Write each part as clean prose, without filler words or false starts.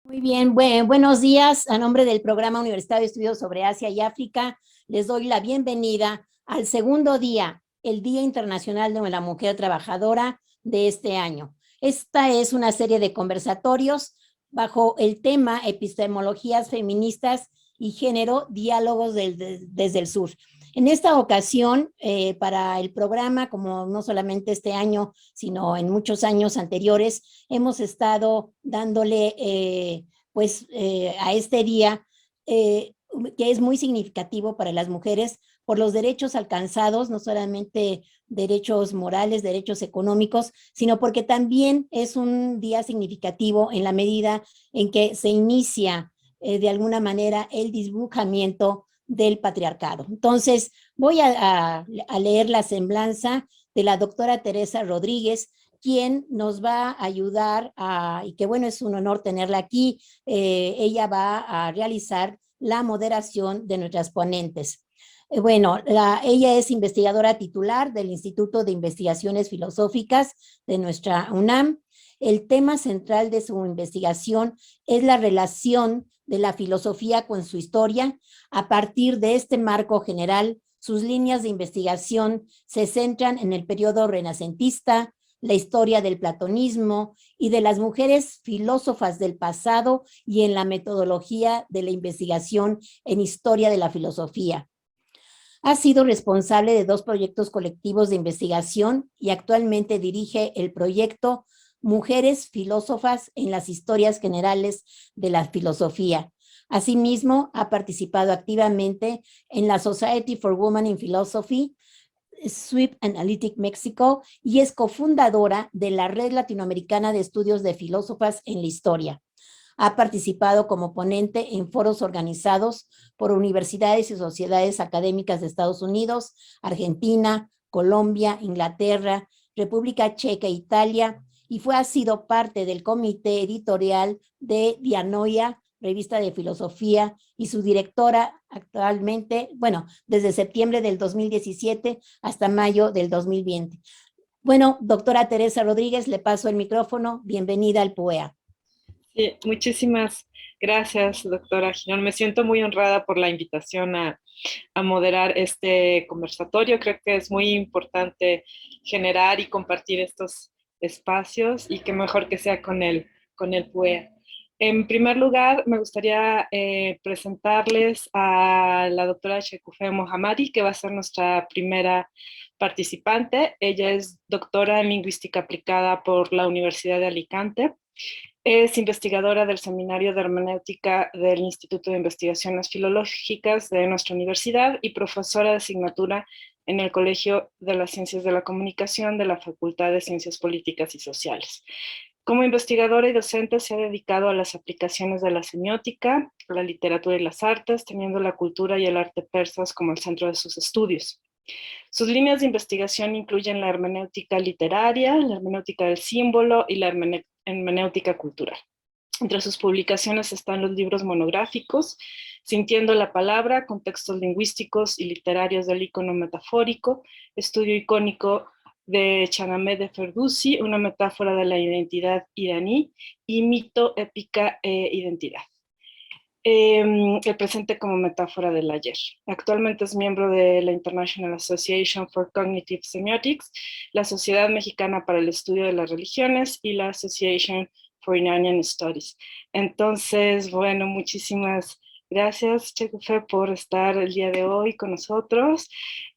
Muy bien, buenos días. A nombre del Programa Universitario de Estudios sobre Asia y África, les doy la bienvenida al segundo día, el Día Internacional de la Mujer Trabajadora de este año. Esta es una serie de conversatorios bajo el tema Epistemologías feministas y género, diálogos desde el sur. En esta ocasión, para el programa, como no solamente este año, sino en muchos años anteriores, hemos estado dándole a este día eh, que es muy significativo para las mujeres por los derechos alcanzados, no solamente derechos morales, derechos económicos, sino porque también es un día significativo en la medida en que se inicia de alguna manera el dibujamiento del patriarcado. Entonces, voy a leer la semblanza de la doctora Teresa Rodríguez, quien nos va a ayudar y que bueno, es un honor tenerla aquí. Ella va a realizar la moderación de nuestras ponentes. Ella es investigadora titular del Instituto de Investigaciones Filosóficas de nuestra UNAM. El tema central de su investigación es la relación de la filosofía con su historia. A partir de este marco general, sus líneas de investigación se centran en el periodo renacentista, la historia del platonismo y de las mujeres filósofas del pasado y en la metodología de la investigación en historia de la filosofía. Ha sido responsable de 2 proyectos colectivos de investigación y actualmente dirige el proyecto Mujeres Filósofas en las Historias Generales de la Filosofía. Asimismo, ha participado activamente en la Society for Women in Philosophy, SWIP Analytic México, y es cofundadora de la Red Latinoamericana de Estudios de Filósofas en la Historia. Ha participado como ponente en foros organizados por universidades y sociedades académicas de Estados Unidos, Argentina, Colombia, Inglaterra, República Checa e Italia, y ha sido parte del comité editorial de Dianoia, revista de filosofía, y su directora actualmente, desde septiembre del 2017 hasta mayo del 2020. Bueno, doctora Teresa Rodríguez, le paso el micrófono. Bienvenida al PUEA. Sí, muchísimas gracias, doctora Girón. Me siento muy honrada por la invitación a moderar este conversatorio. Creo que es muy importante generar y compartir estos espacios y qué mejor que sea con el PUEA. En primer lugar, me gustaría presentarles a la doctora Shekufe Mohammadi, que va a ser nuestra primera participante. Ella es doctora en lingüística aplicada por la Universidad de Alicante. Es investigadora del Seminario de Hermenéutica del Instituto de Investigaciones Filológicas de nuestra universidad y profesora de asignatura en el Colegio de las Ciencias de la Comunicación de la Facultad de Ciencias Políticas y Sociales. Como investigadora y docente se ha dedicado a las aplicaciones de la semiótica, la literatura y las artes, teniendo la cultura y el arte persas como el centro de sus estudios. Sus líneas de investigación incluyen la hermenéutica literaria, la hermenéutica del símbolo y la hermenéutica cultural. Entre sus publicaciones están los libros monográficos Sintiendo la palabra, contextos lingüísticos y literarios del icono metafórico, estudio icónico de Chanamé de Ferdowsi, una metáfora de la identidad iraní, y mito, épica e identidad. El presente como metáfora del ayer. Actualmente es miembro de la International Association for Cognitive Semiotics, la Sociedad Mexicana para el Estudio de las Religiones y la Association for Iranian Studies. Entonces, bueno, muchísimas gracias, Shekufe, por estar el día de hoy con nosotros,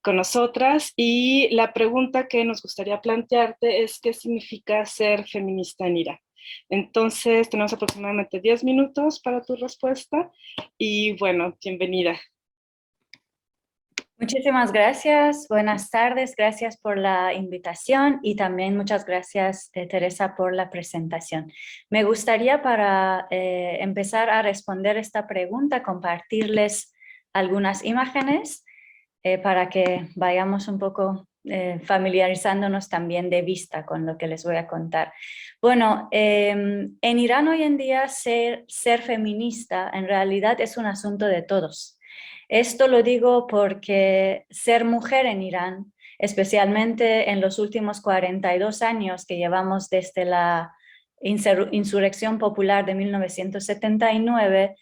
con nosotras. Y la pregunta que nos gustaría plantearte es, ¿qué significa ser feminista en Irán? Entonces, tenemos aproximadamente 10 minutos para tu respuesta y bueno, bienvenida. Muchísimas gracias, buenas tardes, gracias por la invitación y también muchas gracias, Teresa, por la presentación. Me gustaría para empezar a responder esta pregunta, compartirles algunas imágenes para que vayamos un poco familiarizándonos también de vista con lo que les voy a contar. Bueno, en Irán hoy en día ser feminista en realidad es un asunto de todos. Esto lo digo porque ser mujer en Irán, especialmente en los últimos 42 años que llevamos desde la insurrección popular de 1979,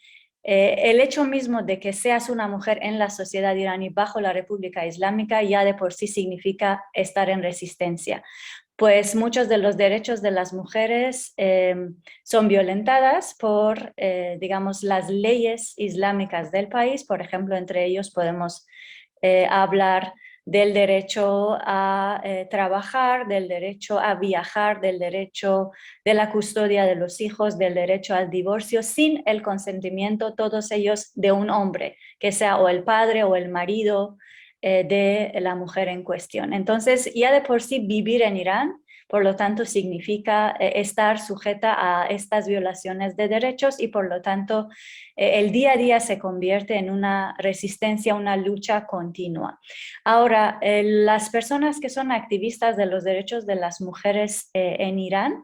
el hecho mismo de que seas una mujer en la sociedad iraní bajo la República Islámica ya de por sí significa estar en resistencia, pues muchos de los derechos de las mujeres son violentadas por, digamos, las leyes islámicas del país. Por ejemplo, entre ellos podemos hablar del derecho a trabajar, del derecho a viajar, del derecho de la custodia de los hijos, del derecho al divorcio sin el consentimiento, todos ellos de un hombre, que sea o el padre o el marido de la mujer en cuestión. Entonces, ya de por sí vivir en Irán, por lo tanto, significa estar sujeta a estas violaciones de derechos y por lo tanto el día a día se convierte en una resistencia, una lucha continua. Ahora, las personas que son activistas de los derechos de las mujeres en Irán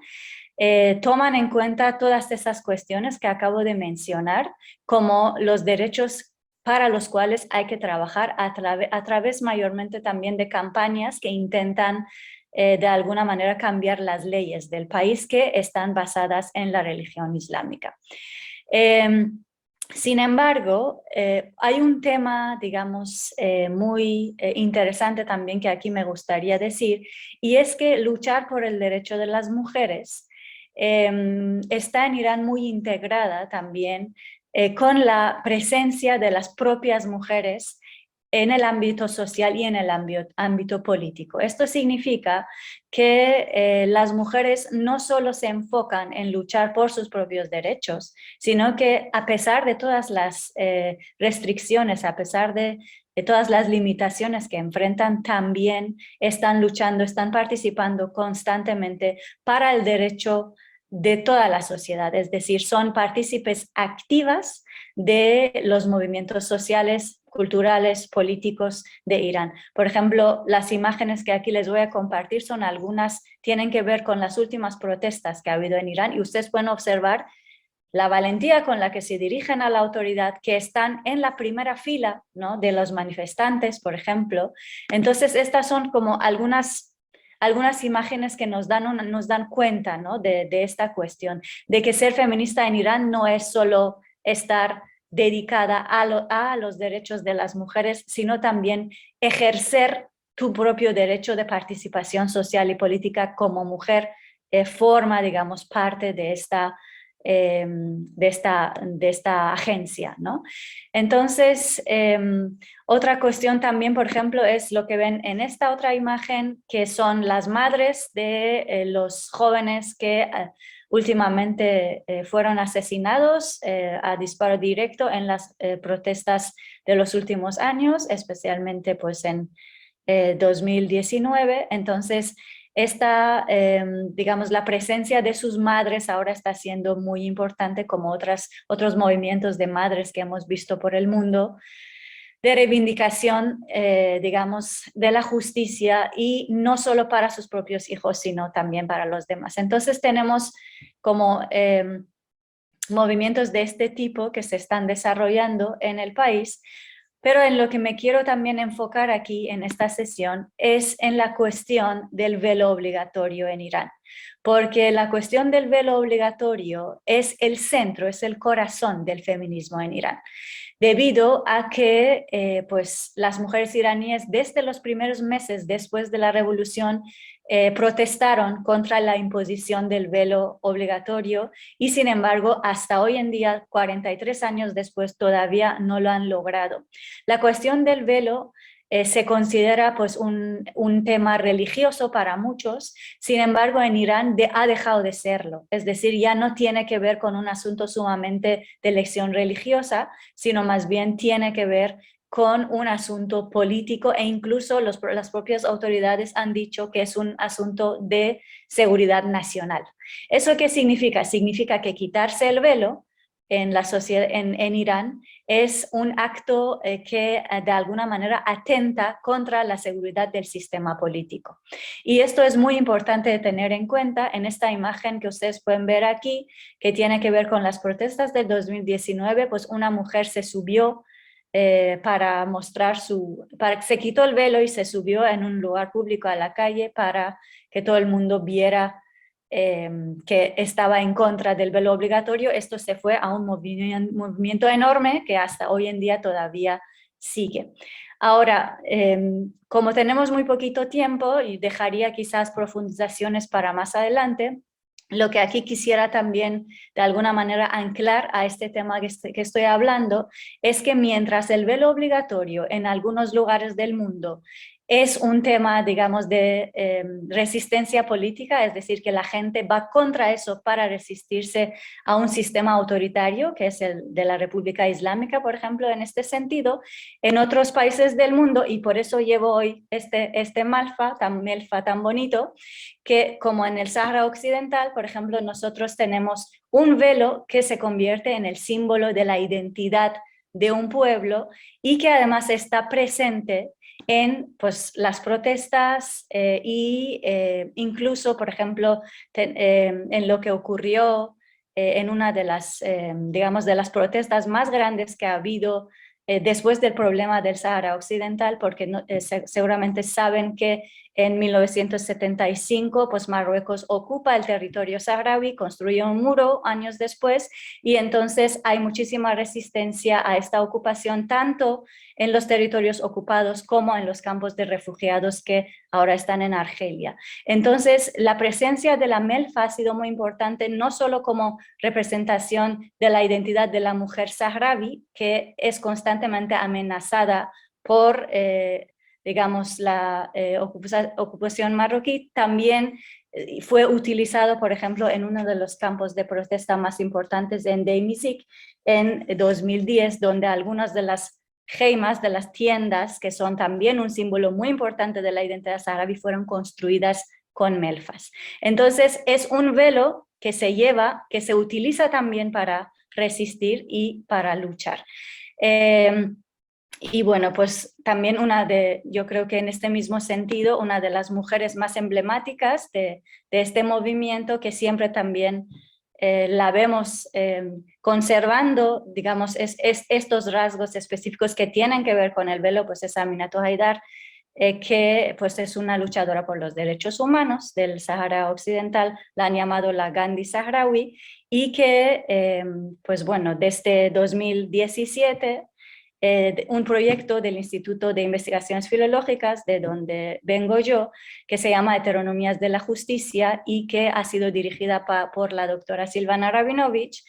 toman en cuenta todas esas cuestiones que acabo de mencionar, como los derechos para los cuales hay que trabajar a través mayormente también de campañas que intentan de alguna manera cambiar las leyes del país que están basadas en la religión islámica. Sin embargo, hay un tema, digamos, muy interesante también que aquí me gustaría decir, y es que luchar por el derecho de las mujeres está en Irán muy integrada también con la presencia de las propias mujeres en el ámbito social y en el ámbito político. Esto significa que las mujeres no solo se enfocan en luchar por sus propios derechos, sino que a pesar de todas las restricciones, a pesar de todas las limitaciones que enfrentan, también están luchando, están participando constantemente para el derecho de toda la sociedad, es decir, son partícipes activas de los movimientos sociales, culturales, políticos de Irán. Por ejemplo, las imágenes que aquí les voy a compartir son algunas, tienen que ver con las últimas protestas que ha habido en Irán y ustedes pueden observar la valentía con la que se dirigen a la autoridad, que están en la primera fila, ¿no?, de los manifestantes, por ejemplo. Entonces, estas son como algunas imágenes que nos dan cuenta, ¿no?, de esta cuestión, de que ser feminista en Irán no es solo estar dedicada a los derechos de las mujeres, sino también ejercer tu propio derecho de participación social y política como mujer, forma, digamos, parte de esta agencia, ¿no? Entonces, otra cuestión también, por ejemplo, es lo que ven en esta otra imagen, que son las madres de los jóvenes que últimamente fueron asesinados a disparo directo en las protestas de los últimos años, especialmente pues en 2019. Entonces, digamos, la presencia de sus madres ahora está siendo muy importante, como otros movimientos de madres que hemos visto por el mundo, de reivindicación, digamos, de la justicia, y no solo para sus propios hijos, sino también para los demás. Entonces tenemos como movimientos de este tipo que se están desarrollando en el país, pero en lo que me quiero también enfocar aquí en esta sesión es en la cuestión del velo obligatorio en Irán, porque la cuestión del velo obligatorio es el centro, es el corazón del feminismo en Irán, debido a que pues las mujeres iraníes desde los primeros meses después de la revolución protestaron contra la imposición del velo obligatorio y sin embargo hasta hoy en día, 43 años después, todavía no lo han logrado. La cuestión del velo se considera pues un tema religioso para muchos, sin embargo en Irán ha dejado de serlo, es decir, ya no tiene que ver con un asunto sumamente de elección religiosa, sino más bien tiene que ver con un asunto político, e incluso las propias autoridades han dicho que es un asunto de seguridad nacional. ¿Eso qué significa? Significa que quitarse el velo en la sociedad, en Irán, es un acto que de alguna manera atenta contra la seguridad del sistema político. Y esto es muy importante de tener en cuenta en esta imagen que ustedes pueden ver aquí, que tiene que ver con las protestas del 2019, pues una mujer se subió para mostrar se quitó el velo y se subió en un lugar público a la calle para que todo el mundo viera que estaba en contra del velo obligatorio, esto se fue a un movimiento enorme que hasta hoy en día todavía sigue. Ahora, como tenemos muy poquito tiempo y dejaría quizás profundizaciones para más adelante, lo que aquí quisiera también de alguna manera anclar a este tema que estoy hablando es que mientras el velo obligatorio en algunos lugares del mundo es un tema, digamos, de resistencia política, es decir, que la gente va contra eso para resistirse a un sistema autoritario, que es el de la República Islámica, por ejemplo, en este sentido, en otros países del mundo, y por eso llevo hoy este melfa tan bonito, que como en el Sahara Occidental, por ejemplo, nosotros tenemos un velo que se convierte en el símbolo de la identidad de un pueblo y que además está presente en pues, las protestas incluso, por ejemplo, en lo que ocurrió en una de las, digamos, de las protestas más grandes que ha habido después del problema del Sahara Occidental, porque seguramente saben que en 1975 pues Marruecos ocupa el territorio saharaui, construye un muro años después y entonces hay muchísima resistencia a esta ocupación tanto en los territorios ocupados como en los campos de refugiados que ahora están en Argelia. Entonces, la presencia de la MELFA ha sido muy importante, no solo como representación de la identidad de la mujer saharaui, que es constantemente amenazada por, digamos, la ocupación marroquí, también fue utilizado, por ejemplo, en uno de los campos de protesta más importantes en Deimizig en 2010, donde algunas de las heimas, de las tiendas, que son también un símbolo muy importante de la identidad saharaui, fueron construidas con melfas. Entonces, es un velo que se lleva, que se utiliza también para resistir y para luchar. Y bueno, pues también yo creo que en este mismo sentido, una de las mujeres más emblemáticas de este movimiento, que siempre también la vemos conservando, digamos, estos rasgos específicos que tienen que ver con el velo, pues es Aminatou Haidar, que pues es una luchadora por los derechos humanos del Sahara Occidental, la han llamado la Gandhi saharaui, y que, pues bueno, desde 2017, un proyecto del Instituto de Investigaciones Filológicas, de donde vengo yo, que se llama Heteronomías de la Justicia y que ha sido dirigida por la doctora Silvana Rabinovich.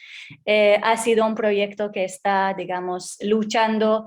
Ha sido un proyecto que está, digamos, luchando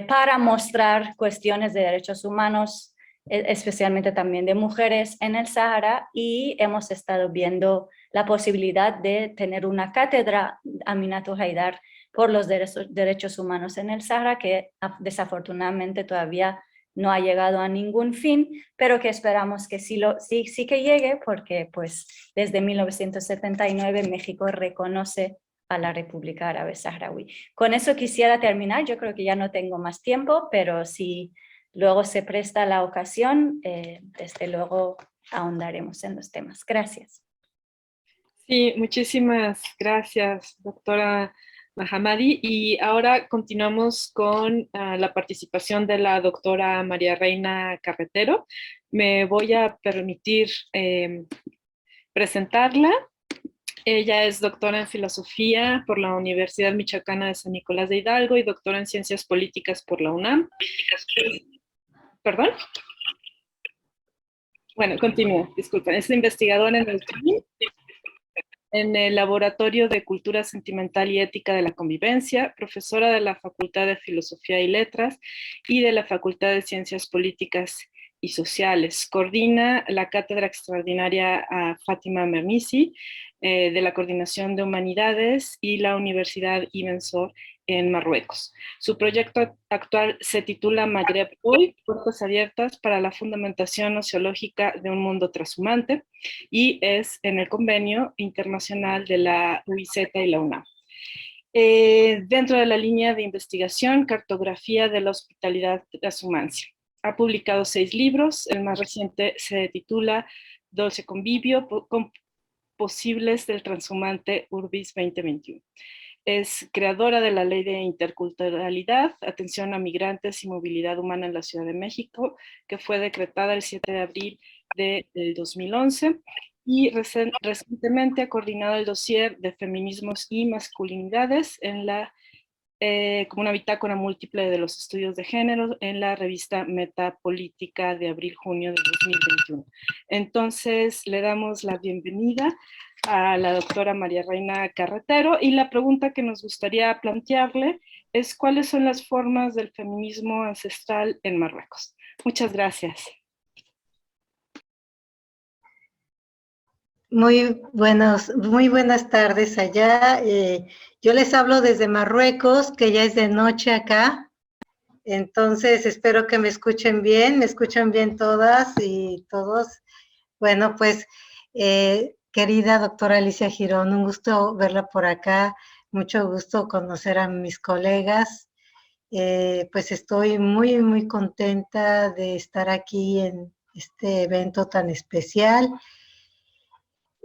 para mostrar cuestiones de derechos humanos, especialmente también de mujeres en el Sahara, y hemos estado viendo la posibilidad de tener una cátedra Aminatou Haidar por los derechos humanos en el Sahara, que desafortunadamente todavía no ha llegado a ningún fin, pero que esperamos que sí que llegue, porque pues desde 1979 México reconoce a la República Árabe Saharaui. Con eso quisiera terminar, yo creo que ya no tengo más tiempo, pero si luego se presta la ocasión, desde luego ahondaremos en los temas. Gracias. Sí, muchísimas gracias, doctora Mahamadi. Y ahora continuamos con la participación de la doctora María Reina Carretero. Me voy a permitir presentarla. Ella es doctora en filosofía por la Universidad Michoacana de San Nicolás de Hidalgo y doctora en ciencias políticas por la UNAM. ¿Perdón? Bueno, continúo, disculpen. Es investigadora en el Laboratorio de Cultura Sentimental y Ética de la Convivencia, profesora de la Facultad de Filosofía y Letras y de la Facultad de Ciencias Políticas y Sociales. Coordina la Cátedra Extraordinaria a Fátima Mernissi de la Coordinación de Humanidades y la Universidad Ibn Sor en Marruecos. Su proyecto actual se titula Magreb Hoy, puertas abiertas para la fundamentación sociológica de un mundo transhumante, y es en el convenio internacional de la UIZ y la UNAM. Dentro de la línea de investigación, cartografía de la hospitalidad transhumancia. Ha publicado 6 libros, el más reciente se titula Dulce Convivio, posibles del transhumante Urbis 2021. Es creadora de la Ley de Interculturalidad, Atención a Migrantes y Movilidad Humana en la Ciudad de México, que fue decretada el 7 de abril del 2011. y recientemente ha coordinado el dossier de feminismos y masculinidades en como una bitácora múltiple de los estudios de género en la revista Metapolítica de abril-junio de 2021. Entonces, le damos la bienvenida a la doctora María Reina Carretero, y la pregunta que nos gustaría plantearle es ¿cuáles son las formas del feminismo ancestral en Marruecos? Muchas gracias. Muy buenas tardes allá. Yo les hablo desde Marruecos, que ya es de noche acá. Entonces, espero que me escuchen bien. ¿Me escuchan bien todas y todos? Bueno, pues, querida doctora Alicia Girón, un gusto verla por acá. Mucho gusto conocer a mis colegas. Pues estoy muy contenta de estar aquí en este evento tan especial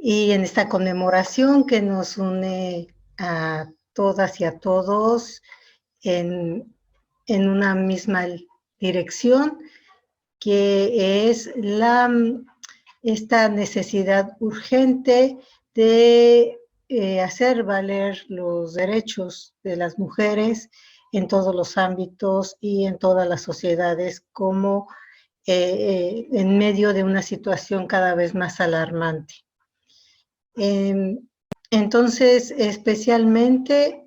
y en esta conmemoración que nos une a todas y a todos en una misma dirección, que es esta necesidad urgente de hacer valer los derechos de las mujeres en todos los ámbitos y en todas las sociedades, como en medio de una situación cada vez más alarmante. Entonces, especialmente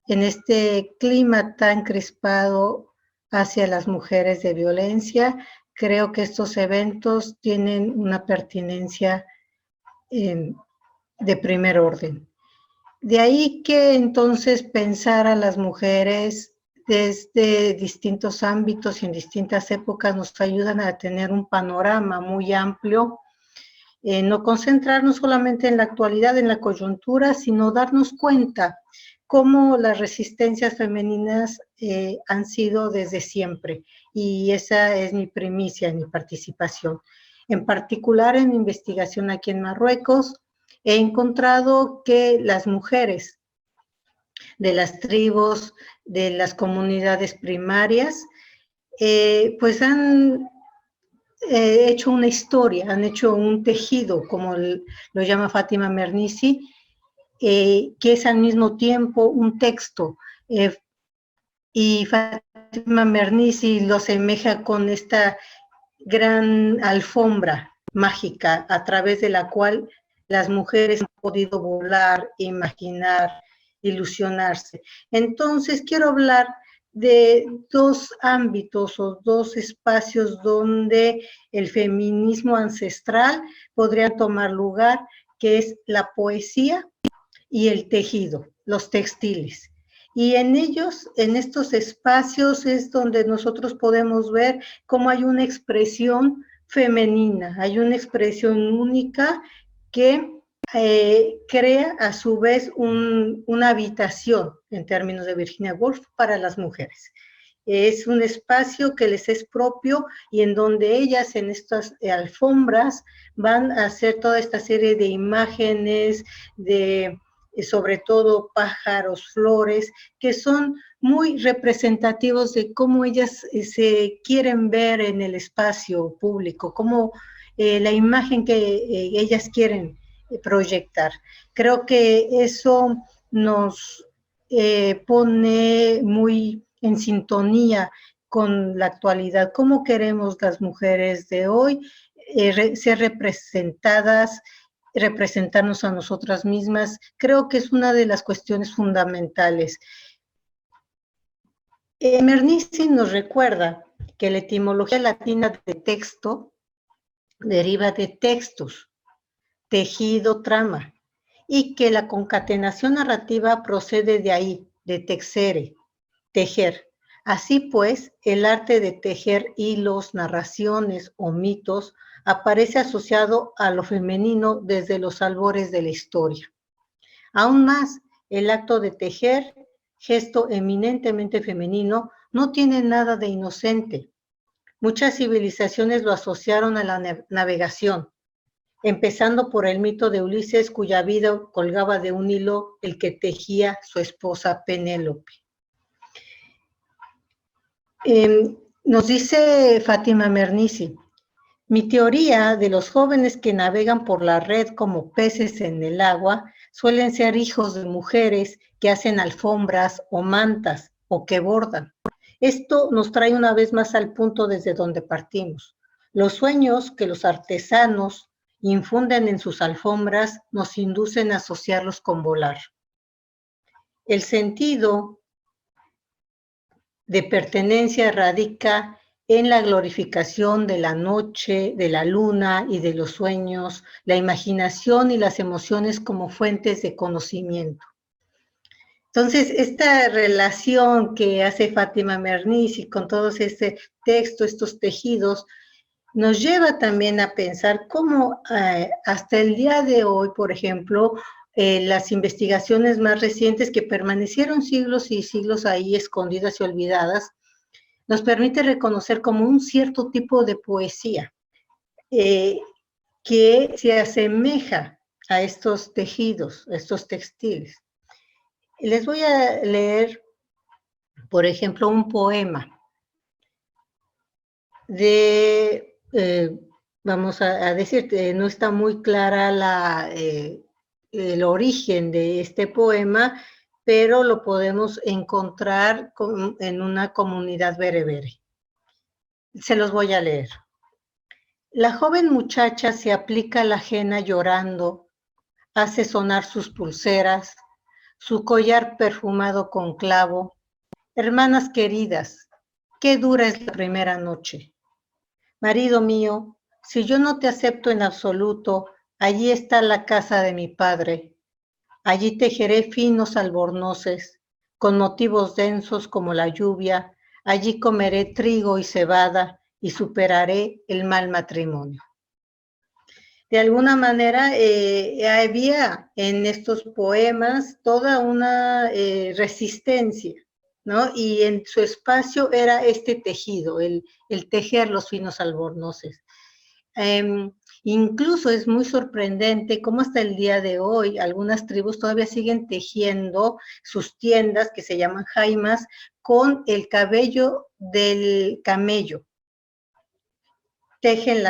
en este clima tan crispado hacia las mujeres de violencia, creo que estos eventos tienen una pertinencia de primer orden. De ahí que entonces pensar a las mujeres desde distintos ámbitos y en distintas épocas nos ayudan a tener un panorama muy amplio, no concentrarnos solamente en la actualidad, en la coyuntura, sino darnos cuenta cómo las resistencias femeninas han sido desde siempre. Y esa es mi primicia en mi participación. En particular, en mi investigación aquí en Marruecos, he encontrado que las mujeres de las tribus, de las comunidades primarias, pues han hecho una historia, han hecho un tejido, como lo llama Fátima Mernissi, que es al mismo tiempo un texto. Y Fátima Mernissi lo asemeja con esta gran alfombra mágica a través de la cual las mujeres han podido volar, imaginar, ilusionarse. Entonces, quiero hablar de dos ámbitos o dos espacios donde el feminismo ancestral podría tomar lugar, que es la poesía y el tejido, los textiles. Y en ellos, en estos espacios, es donde nosotros podemos ver cómo hay una expresión femenina, hay una expresión única que crea a su vez una habitación, en términos de Virginia Woolf, para las mujeres. Es un espacio que les es propio y en donde ellas en estas alfombras van a hacer toda esta serie de imágenes, de sobre todo pájaros, flores, que son muy representativos de cómo ellas se quieren ver en el espacio público, cómo la imagen que ellas quieren proyectar. Creo que eso nos pone muy en sintonía con la actualidad. ¿Cómo queremos las mujeres de hoy ser representadas, representarnos a nosotras mismas? Creo que es una de las cuestiones fundamentales. Mernissi nos recuerda que la etimología latina de texto deriva de textus, tejido, trama, y que la concatenación narrativa procede de ahí, de texere, tejer. Así pues, el arte de tejer hilos, narraciones o mitos aparece asociado a lo femenino desde los albores de la historia. Aún más, el acto de tejer, gesto eminentemente femenino, no tiene nada de inocente. Muchas civilizaciones lo asociaron a la navegación, empezando por el mito de Ulises, cuya vida colgaba de un hilo el que tejía su esposa Penélope. Nos dice Fátima Mernissi Mi teoría de los jóvenes que navegan por la red como peces en el agua suelen ser hijos de mujeres que hacen alfombras o mantas o que bordan. Esto nos trae una vez más al punto desde donde partimos. Los sueños que los artesanos infunden en sus alfombras nos inducen a asociarlos con volar. El sentido de pertenencia radica en la glorificación de la noche, de la luna y de los sueños, la imaginación y las emociones como fuentes de conocimiento. Entonces, esta relación que hace Fátima Mernissi con todo este texto, estos tejidos, nos lleva también a pensar cómo hasta el día de hoy, por ejemplo, las investigaciones más recientes que permanecieron siglos y siglos ahí escondidas y olvidadas, nos permite reconocer como un cierto tipo de poesía que se asemeja a estos tejidos, a estos textiles. Les voy a leer, por ejemplo, un poema de, vamos a decir, no está muy clara el origen de este poema, pero lo podemos encontrar en una comunidad berebere. Se los voy a leer. La joven muchacha se aplica la ajena llorando, hace sonar sus pulseras, su collar perfumado con clavo. Hermanas queridas, qué dura es la primera noche. Marido mío, si yo no te acepto en absoluto, allí está la casa de mi padre. Allí tejeré finos albornoces, con motivos densos como la lluvia. Allí comeré trigo y cebada y superaré el mal matrimonio. De alguna manera había en estos poemas toda una resistencia, ¿no? Y en su espacio era este tejido, el tejer los finos albornoces. Incluso es muy sorprendente cómo hasta el día de hoy algunas tribus todavía siguen tejiendo sus tiendas que se llaman jaimas con el cabello del camello. Tejen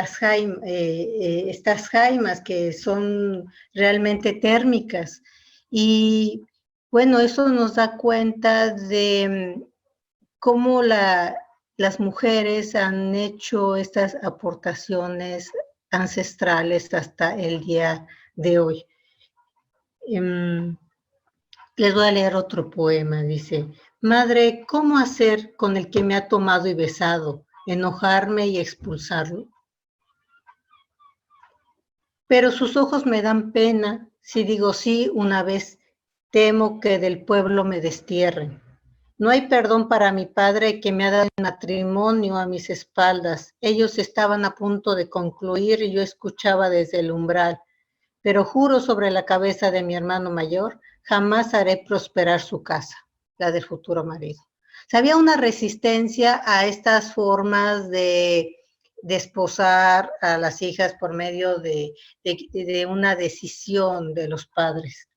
estas jaimas que son realmente térmicas. Y bueno, eso nos da cuenta de cómo las mujeres han hecho estas aportaciones ancestrales hasta el día de hoy. Les voy a leer otro poema, dice: Madre, ¿cómo hacer con el que me ha tomado y besado? ¿Enojarme y expulsarlo? Pero sus ojos me dan pena, si digo sí una vez, temo que del pueblo me destierren. No hay perdón para mi padre que me ha dado matrimonio a mis espaldas. Ellos estaban a punto de concluir y yo escuchaba desde el umbral. Pero juro sobre la cabeza de mi hermano mayor, jamás haré prosperar su casa, la del futuro marido. O sea, había una resistencia a estas formas de desposar a las hijas por medio de una decisión de los padres.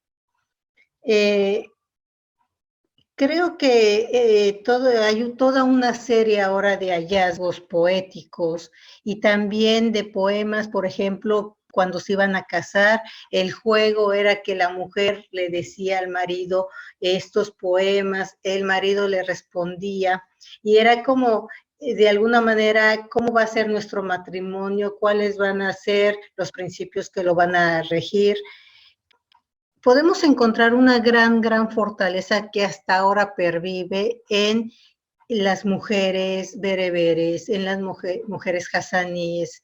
Creo que hay toda una serie ahora de hallazgos poéticos y también de poemas, por ejemplo, cuando se iban a casar, el juego era que la mujer le decía al marido estos poemas, el marido le respondía y era como, de alguna manera, cómo va a ser nuestro matrimonio, cuáles van a ser los principios que lo van a regir. Podemos encontrar una gran fortaleza que hasta ahora pervive en las mujeres bereberes, en las mujeres hasaníes.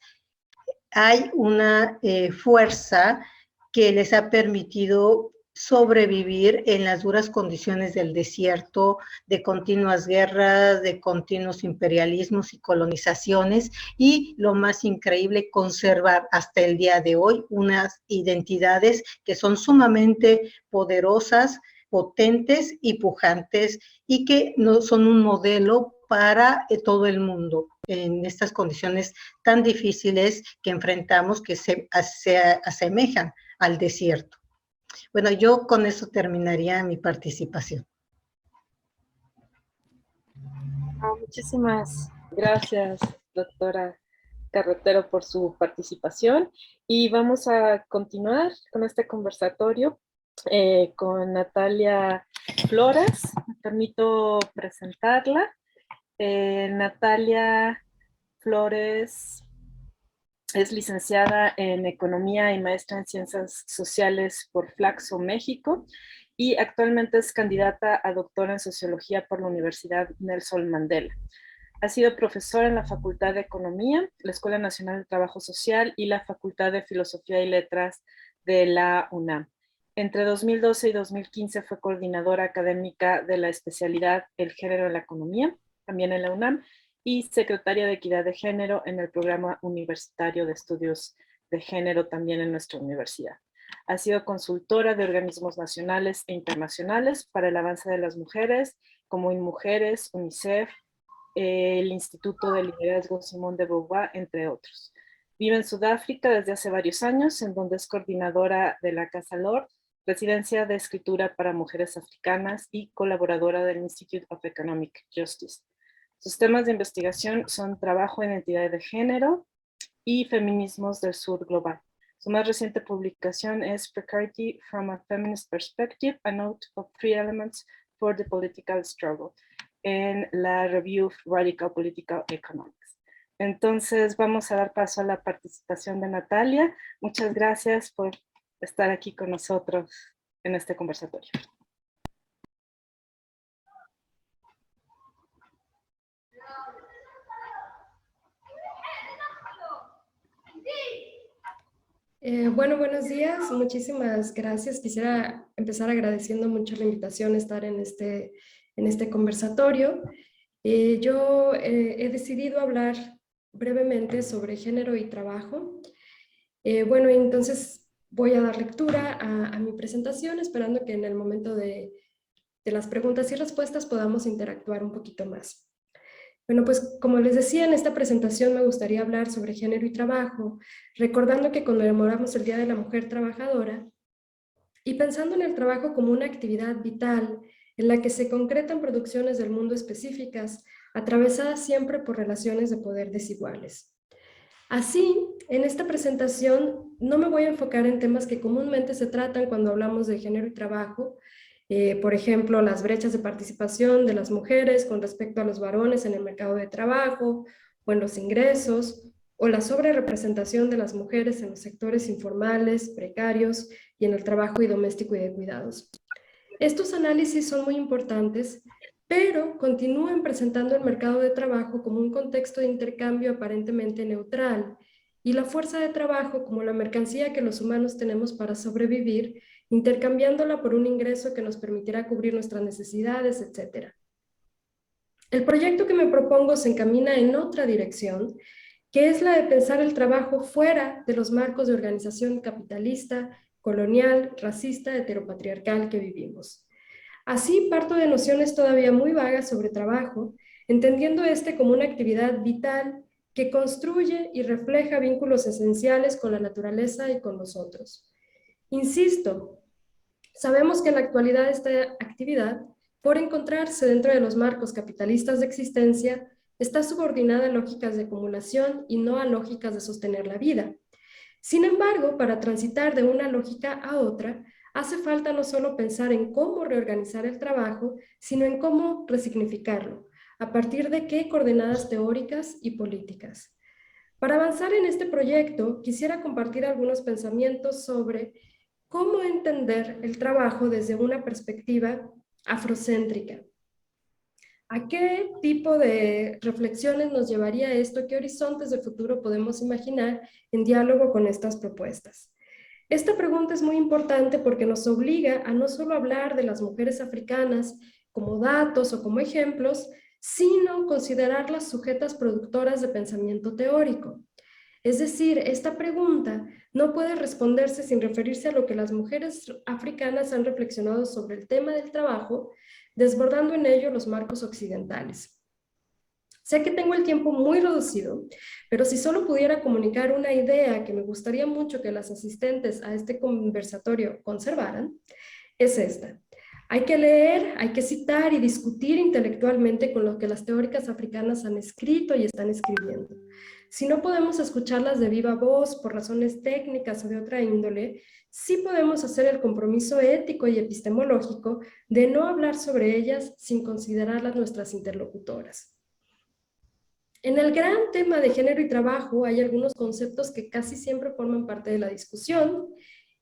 Hay una fuerza que les ha permitido sobrevivir en las duras condiciones del desierto, de continuas guerras, de continuos imperialismos y colonizaciones, y lo más increíble, conservar hasta el día de hoy unas identidades que son sumamente poderosas, potentes y pujantes, y que no son un modelo para todo el mundo en estas condiciones tan difíciles que enfrentamos, que se asemejan al desierto. Bueno, yo con eso terminaría mi participación. Muchísimas gracias, doctora Carretero por su participación y vamos a continuar con este conversatorio con Natalia Flores. Me permito presentarla. Natalia Flores es licenciada en Economía y maestra en Ciencias Sociales por Flaxo, México, y actualmente es candidata a doctora en Sociología por la Universidad Nelson Mandela. Ha sido profesora en la Facultad de Economía, la Escuela Nacional de Trabajo Social y la Facultad de Filosofía y Letras de la UNAM. Entre 2012 y 2015 fue coordinadora académica de la especialidad El Género en la Economía, también en la UNAM, y secretaria de Equidad de Género en el Programa Universitario de Estudios de Género también en nuestra universidad. Ha sido consultora de organismos nacionales e internacionales para el avance de las mujeres, como InMujeres, UNICEF, el Instituto de Liderazgo Simone de Beauvoir, entre otros. Vive en Sudáfrica desde hace varios años, en donde es coordinadora de la Casa Lord, residencia de escritura para mujeres africanas y colaboradora del Institute of Economic Justice. Sus temas de investigación son trabajo en identidad de género y feminismos del sur global. Su más reciente publicación es Precarity from a Feminist Perspective, a Note of Three Elements for the Political Struggle, en la Review of Radical Political Economics. Entonces vamos a dar paso a la participación de Natalia. Muchas gracias por estar aquí con nosotros en este conversatorio. Bueno, buenos días, muchísimas gracias. Quisiera empezar agradeciendo mucho la invitación a estar en este conversatorio. Yo he decidido hablar brevemente sobre género y trabajo. Bueno, entonces voy a dar lectura a mi presentación, esperando que en el momento de las preguntas y respuestas podamos interactuar un poquito más. Bueno, pues como les decía, en esta presentación me gustaría hablar sobre género y trabajo, recordando que conmemoramos el Día de la Mujer Trabajadora y pensando en el trabajo como una actividad vital en la que se concretan producciones del mundo específicas, atravesadas siempre por relaciones de poder desiguales. Así, en esta presentación no me voy a enfocar en temas que comúnmente se tratan cuando hablamos de género y trabajo, por ejemplo, las brechas de participación de las mujeres con respecto a los varones en el mercado de trabajo o en los ingresos, o la sobrerepresentación de las mujeres en los sectores informales, precarios y en el trabajo doméstico y de cuidados. Estos análisis son muy importantes, pero continúan presentando el mercado de trabajo como un contexto de intercambio aparentemente neutral y la fuerza de trabajo como la mercancía que los humanos tenemos para sobrevivir, intercambiándola por un ingreso que nos permitirá cubrir nuestras necesidades, etc. El proyecto que me propongo se encamina en otra dirección, que es la de pensar el trabajo fuera de los marcos de organización capitalista, colonial, racista, heteropatriarcal que vivimos. Así parto de nociones todavía muy vagas sobre trabajo, entendiendo este como una actividad vital que construye y refleja vínculos esenciales con la naturaleza y con los otros. Insisto, sabemos que en la actualidad esta actividad, por encontrarse dentro de los marcos capitalistas de existencia, está subordinada a lógicas de acumulación y no a lógicas de sostener la vida. Sin embargo, para transitar de una lógica a otra, hace falta no solo pensar en cómo reorganizar el trabajo, sino en cómo resignificarlo, a partir de qué coordenadas teóricas y políticas. Para avanzar en este proyecto, quisiera compartir algunos pensamientos sobre cómo entender el trabajo desde una perspectiva afrocéntrica. ¿A qué tipo de reflexiones nos llevaría esto? ¿Qué horizontes de futuro podemos imaginar en diálogo con estas propuestas? Esta pregunta es muy importante porque nos obliga a no solo hablar de las mujeres africanas como datos o como ejemplos, sino considerarlas sujetas productoras de pensamiento teórico. Es decir, esta pregunta no puede responderse sin referirse a lo que las mujeres africanas han reflexionado sobre el tema del trabajo, desbordando en ello los marcos occidentales. Sé que tengo el tiempo muy reducido, pero si solo pudiera comunicar una idea que me gustaría mucho que las asistentes a este conversatorio conservaran, es esta. Hay que leer, hay que citar y discutir intelectualmente con lo que las teóricas africanas han escrito y están escribiendo. Si no podemos escucharlas de viva voz por razones técnicas o de otra índole, sí podemos hacer el compromiso ético y epistemológico de no hablar sobre ellas sin considerarlas nuestras interlocutoras. En el gran tema de género y trabajo hay algunos conceptos que casi siempre forman parte de la discusión,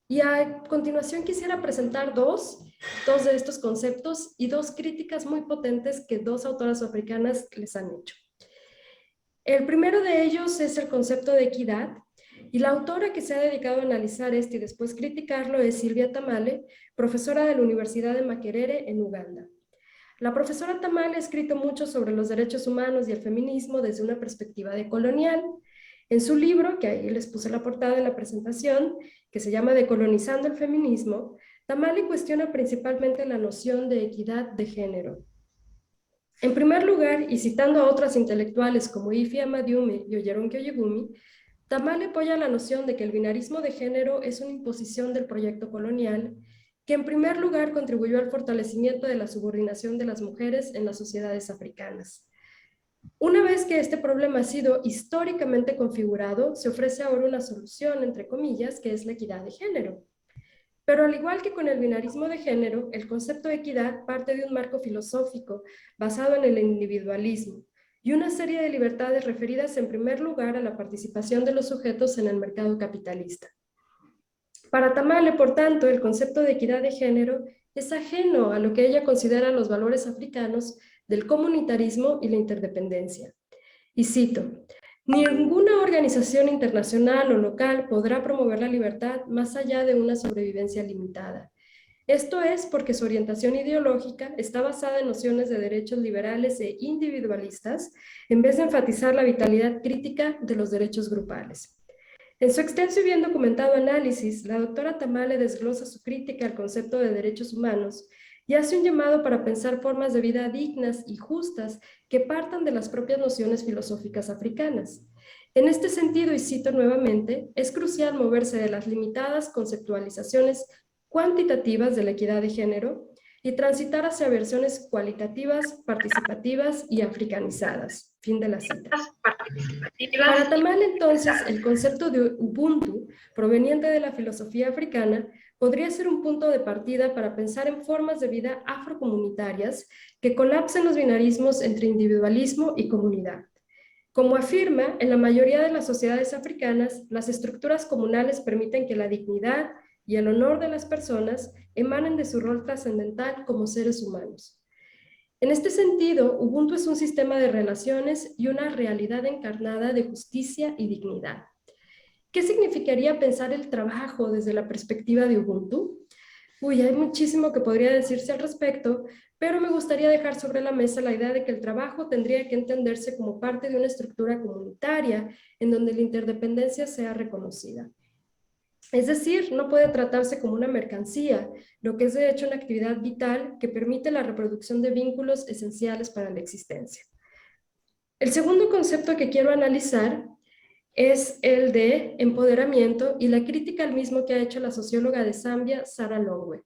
y a continuación quisiera presentar dos de estos conceptos y dos críticas muy potentes que dos autoras africanas les han hecho. El primero de ellos es el concepto de equidad, y la autora que se ha dedicado a analizar este y después criticarlo es Sylvia Tamale, profesora de la Universidad de Makerere en Uganda. La profesora Tamale ha escrito mucho sobre los derechos humanos y el feminismo desde una perspectiva decolonial. En su libro, que ahí les puse la portada de la presentación, que se llama Decolonizando el feminismo, Tamale cuestiona principalmente la noción de equidad de género. En primer lugar, y citando a otras intelectuales como Ify Amadiume y Oyeronke Oyegumi, Tamale apoya la noción de que el binarismo de género es una imposición del proyecto colonial que en primer lugar contribuyó al fortalecimiento de la subordinación de las mujeres en las sociedades africanas. Una vez que este problema ha sido históricamente configurado, se ofrece ahora una solución, entre comillas, que es la equidad de género. Pero al igual que con el binarismo de género, el concepto de equidad parte de un marco filosófico basado en el individualismo y una serie de libertades referidas en primer lugar a la participación de los sujetos en el mercado capitalista. Para Tamale, por tanto, el concepto de equidad de género es ajeno a lo que ella considera los valores africanos del comunitarismo y la interdependencia. Y cito, ninguna organización internacional o local podrá promover la libertad más allá de una sobrevivencia limitada. Esto es porque su orientación ideológica está basada en nociones de derechos liberales e individualistas, en vez de enfatizar la vitalidad crítica de los derechos grupales. En su extenso y bien documentado análisis, la doctora Tamale desglosa su crítica al concepto de derechos humanos y hace un llamado para pensar formas de vida dignas y justas que partan de las propias nociones filosóficas africanas. En este sentido, y cito nuevamente, es crucial moverse de las limitadas conceptualizaciones cuantitativas de la equidad de género y transitar hacia versiones cualitativas, participativas y africanizadas. Fin de la cita. Para Tamale, entonces, el concepto de Ubuntu, proveniente de la filosofía africana, podría ser un punto de partida para pensar en formas de vida afrocomunitarias que colapsen los binarismos entre individualismo y comunidad. Como afirma, en la mayoría de las sociedades africanas, las estructuras comunales permiten que la dignidad y el honor de las personas emanen de su rol trascendental como seres humanos. En este sentido, Ubuntu es un sistema de relaciones y una realidad encarnada de justicia y dignidad. ¿Qué significaría pensar el trabajo desde la perspectiva de Ubuntu? Hay muchísimo que podría decirse al respecto, pero me gustaría dejar sobre la mesa la idea de que el trabajo tendría que entenderse como parte de una estructura comunitaria en donde la interdependencia sea reconocida. Es decir, no puede tratarse como una mercancía, lo que es de hecho una actividad vital que permite la reproducción de vínculos esenciales para la existencia. El segundo concepto que quiero analizar es el de empoderamiento y la crítica al mismo que ha hecho la socióloga de Zambia, Sarah Longwe.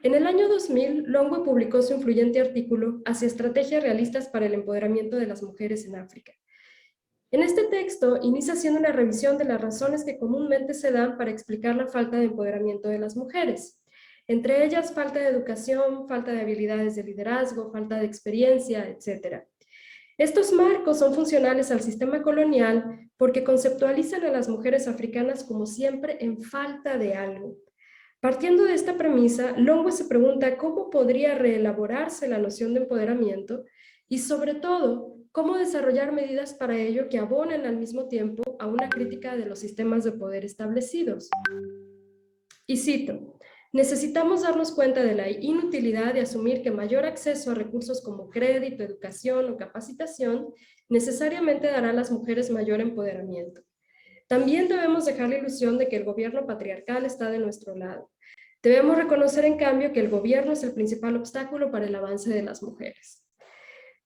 En el año 2000, Longwe publicó su influyente artículo Hacia estrategias realistas para el empoderamiento de las mujeres en África. En este texto inicia haciendo una revisión de las razones que comúnmente se dan para explicar la falta de empoderamiento de las mujeres. Entre ellas, falta de educación, falta de habilidades de liderazgo, falta de experiencia, etc. Estos marcos son funcionales al sistema colonial porque conceptualizan a las mujeres africanas como siempre en falta de algo. Partiendo de esta premisa, Longwe se pregunta cómo podría reelaborarse la noción de empoderamiento y, sobre todo, cómo desarrollar medidas para ello que abonen al mismo tiempo a una crítica de los sistemas de poder establecidos. Y cito, necesitamos darnos cuenta de la inutilidad de asumir que mayor acceso a recursos como crédito, educación o capacitación necesariamente dará a las mujeres mayor empoderamiento. También debemos dejar la ilusión de que el gobierno patriarcal está de nuestro lado. Debemos reconocer, en cambio, que el gobierno es el principal obstáculo para el avance de las mujeres.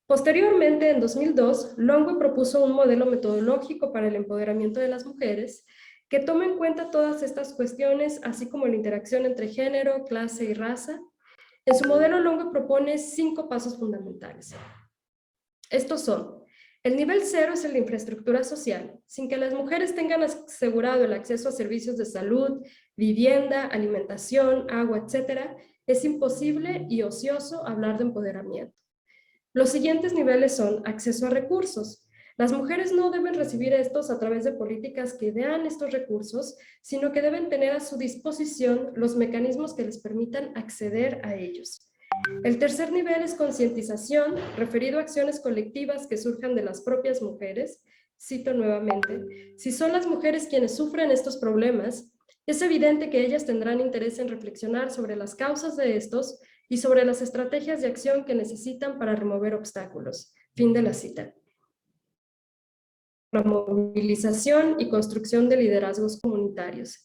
Posteriormente, en 2002, Longwe propuso un modelo metodológico para el empoderamiento de las mujeres que toma en cuenta todas estas cuestiones, así como la interacción entre género, clase y raza. En su modelo, Longwe propone 5 pasos fundamentales. Estos son: El nivel 0 es el de infraestructura social. Sin que las mujeres tengan asegurado el acceso a servicios de salud, vivienda, alimentación, agua, etc., es imposible y ocioso hablar de empoderamiento. Los siguientes niveles son acceso a recursos. Las mujeres no deben recibir estos a través de políticas que den estos recursos, sino que deben tener a su disposición los mecanismos que les permitan acceder a ellos. El tercer nivel es concientización, referido a acciones colectivas que surjan de las propias mujeres. Cito nuevamente: si son las mujeres quienes sufren estos problemas, es evidente que ellas tendrán interés en reflexionar sobre las causas de estos y sobre las estrategias de acción que necesitan para remover obstáculos. Fin de la cita. La movilización y construcción de liderazgos comunitarios.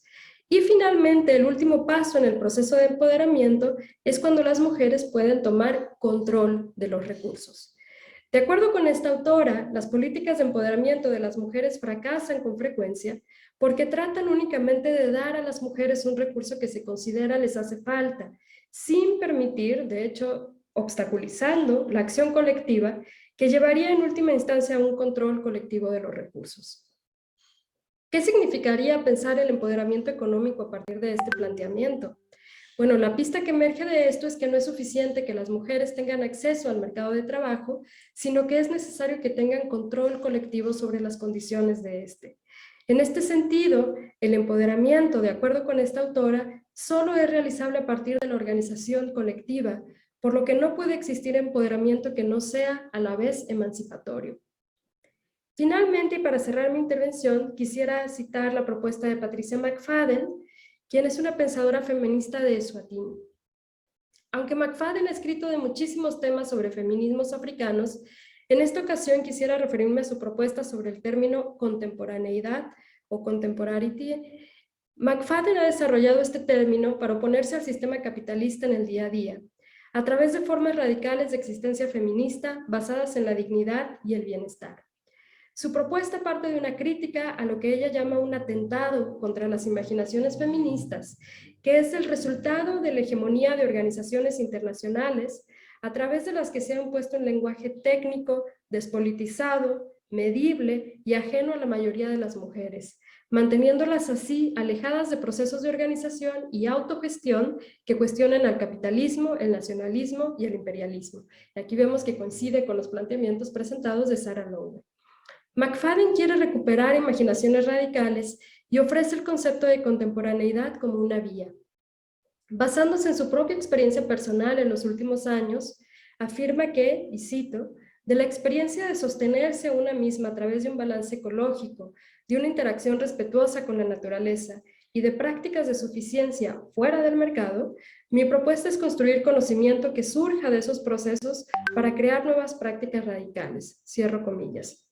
Y finalmente, el último paso en el proceso de empoderamiento es cuando las mujeres pueden tomar control de los recursos. De acuerdo con esta autora, las políticas de empoderamiento de las mujeres fracasan con frecuencia porque tratan únicamente de dar a las mujeres un recurso que se considera les hace falta, sin permitir, de hecho, obstaculizando la acción colectiva que llevaría en última instancia a un control colectivo de los recursos. ¿Qué significaría pensar el empoderamiento económico a partir de este planteamiento? Bueno, la pista que emerge de esto es que no es suficiente que las mujeres tengan acceso al mercado de trabajo, sino que es necesario que tengan control colectivo sobre las condiciones de este. En este sentido, el empoderamiento, de acuerdo con esta autora, solo es realizable a partir de la organización colectiva, por lo que no puede existir empoderamiento que no sea a la vez emancipatorio. Finalmente, y para cerrar mi intervención, quisiera citar la propuesta de Patricia McFadden, quien es una pensadora feminista de Eswatini. Aunque McFadden ha escrito de muchísimos temas sobre feminismos africanos, en esta ocasión quisiera referirme a su propuesta sobre el término contemporaneidad o contemporarity. McFadden ha desarrollado este término para oponerse al sistema capitalista en el día a día, a través de formas radicales de existencia feminista basadas en la dignidad y el bienestar. Su propuesta parte de una crítica a lo que ella llama un atentado contra las imaginaciones feministas, que es el resultado de la hegemonía de organizaciones internacionales a través de las que se ha impuesto un lenguaje técnico, despolitizado, medible y ajeno a la mayoría de las mujeres, manteniéndolas así alejadas de procesos de organización y autogestión que cuestionan al capitalismo, el nacionalismo y el imperialismo. Y aquí vemos que coincide con los planteamientos presentados de Sarah Lowe. McFadden quiere recuperar imaginaciones radicales y ofrece el concepto de contemporaneidad como una vía. Basándose en su propia experiencia personal en los últimos años, afirma que, y cito, de la experiencia de sostenerse a una misma a través de un balance ecológico, de una interacción respetuosa con la naturaleza y de prácticas de suficiencia fuera del mercado, mi propuesta es construir conocimiento que surja de esos procesos para crear nuevas prácticas radicales. Cierro comillas.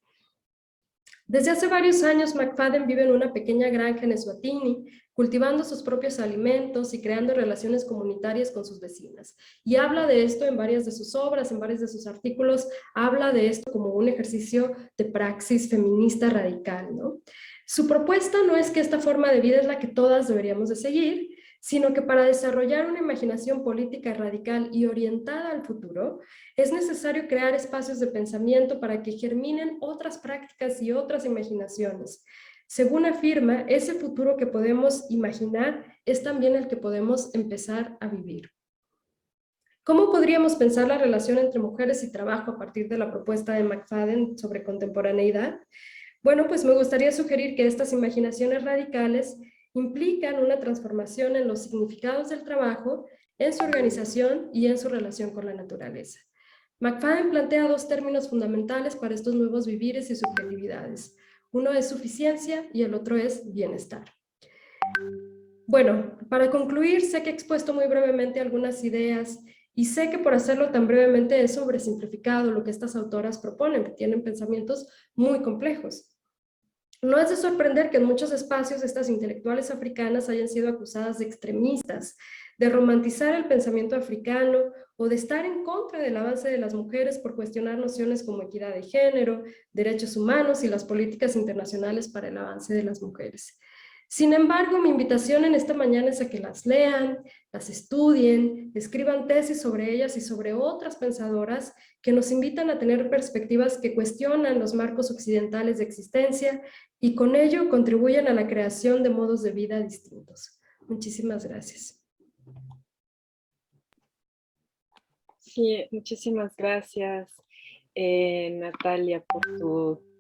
Desde hace varios años, McFadden vive en una pequeña granja en Eswatini, cultivando sus propios alimentos y creando relaciones comunitarias con sus vecinas. Y habla de esto en varias de sus obras, en varios de sus artículos, habla de esto como un ejercicio de praxis feminista radical, ¿no? Su propuesta no es que esta forma de vida es la que todas deberíamos de seguir, sino que para desarrollar una imaginación política radical y orientada al futuro, es necesario crear espacios de pensamiento para que germinen otras prácticas y otras imaginaciones. Según afirma, ese futuro que podemos imaginar es también el que podemos empezar a vivir. ¿Cómo podríamos pensar la relación entre mujeres y trabajo a partir de la propuesta de McFadden sobre contemporaneidad? Bueno, pues me gustaría sugerir que estas imaginaciones radicales implican una transformación en los significados del trabajo, en su organización y en su relación con la naturaleza. McFadden plantea dos términos fundamentales para estos nuevos vivires y subjetividades. Uno es suficiencia y el otro es bienestar. Bueno, para concluir, sé que he expuesto muy brevemente algunas ideas y sé que por hacerlo tan brevemente he sobresimplificado lo que estas autoras proponen, que tienen pensamientos muy complejos. No es de sorprender que en muchos espacios estas intelectuales africanas hayan sido acusadas de extremistas, de romantizar el pensamiento africano o de estar en contra del avance de las mujeres por cuestionar nociones como equidad de género, derechos humanos y las políticas internacionales para el avance de las mujeres. Sin embargo, mi invitación en esta mañana es a que las lean, las estudien, escriban tesis sobre ellas y sobre otras pensadoras que nos invitan a tener perspectivas que cuestionan los marcos occidentales de existencia y con ello contribuyen a la creación de modos de vida distintos. Muchísimas gracias. Sí, muchísimas gracias, Natalia, por tu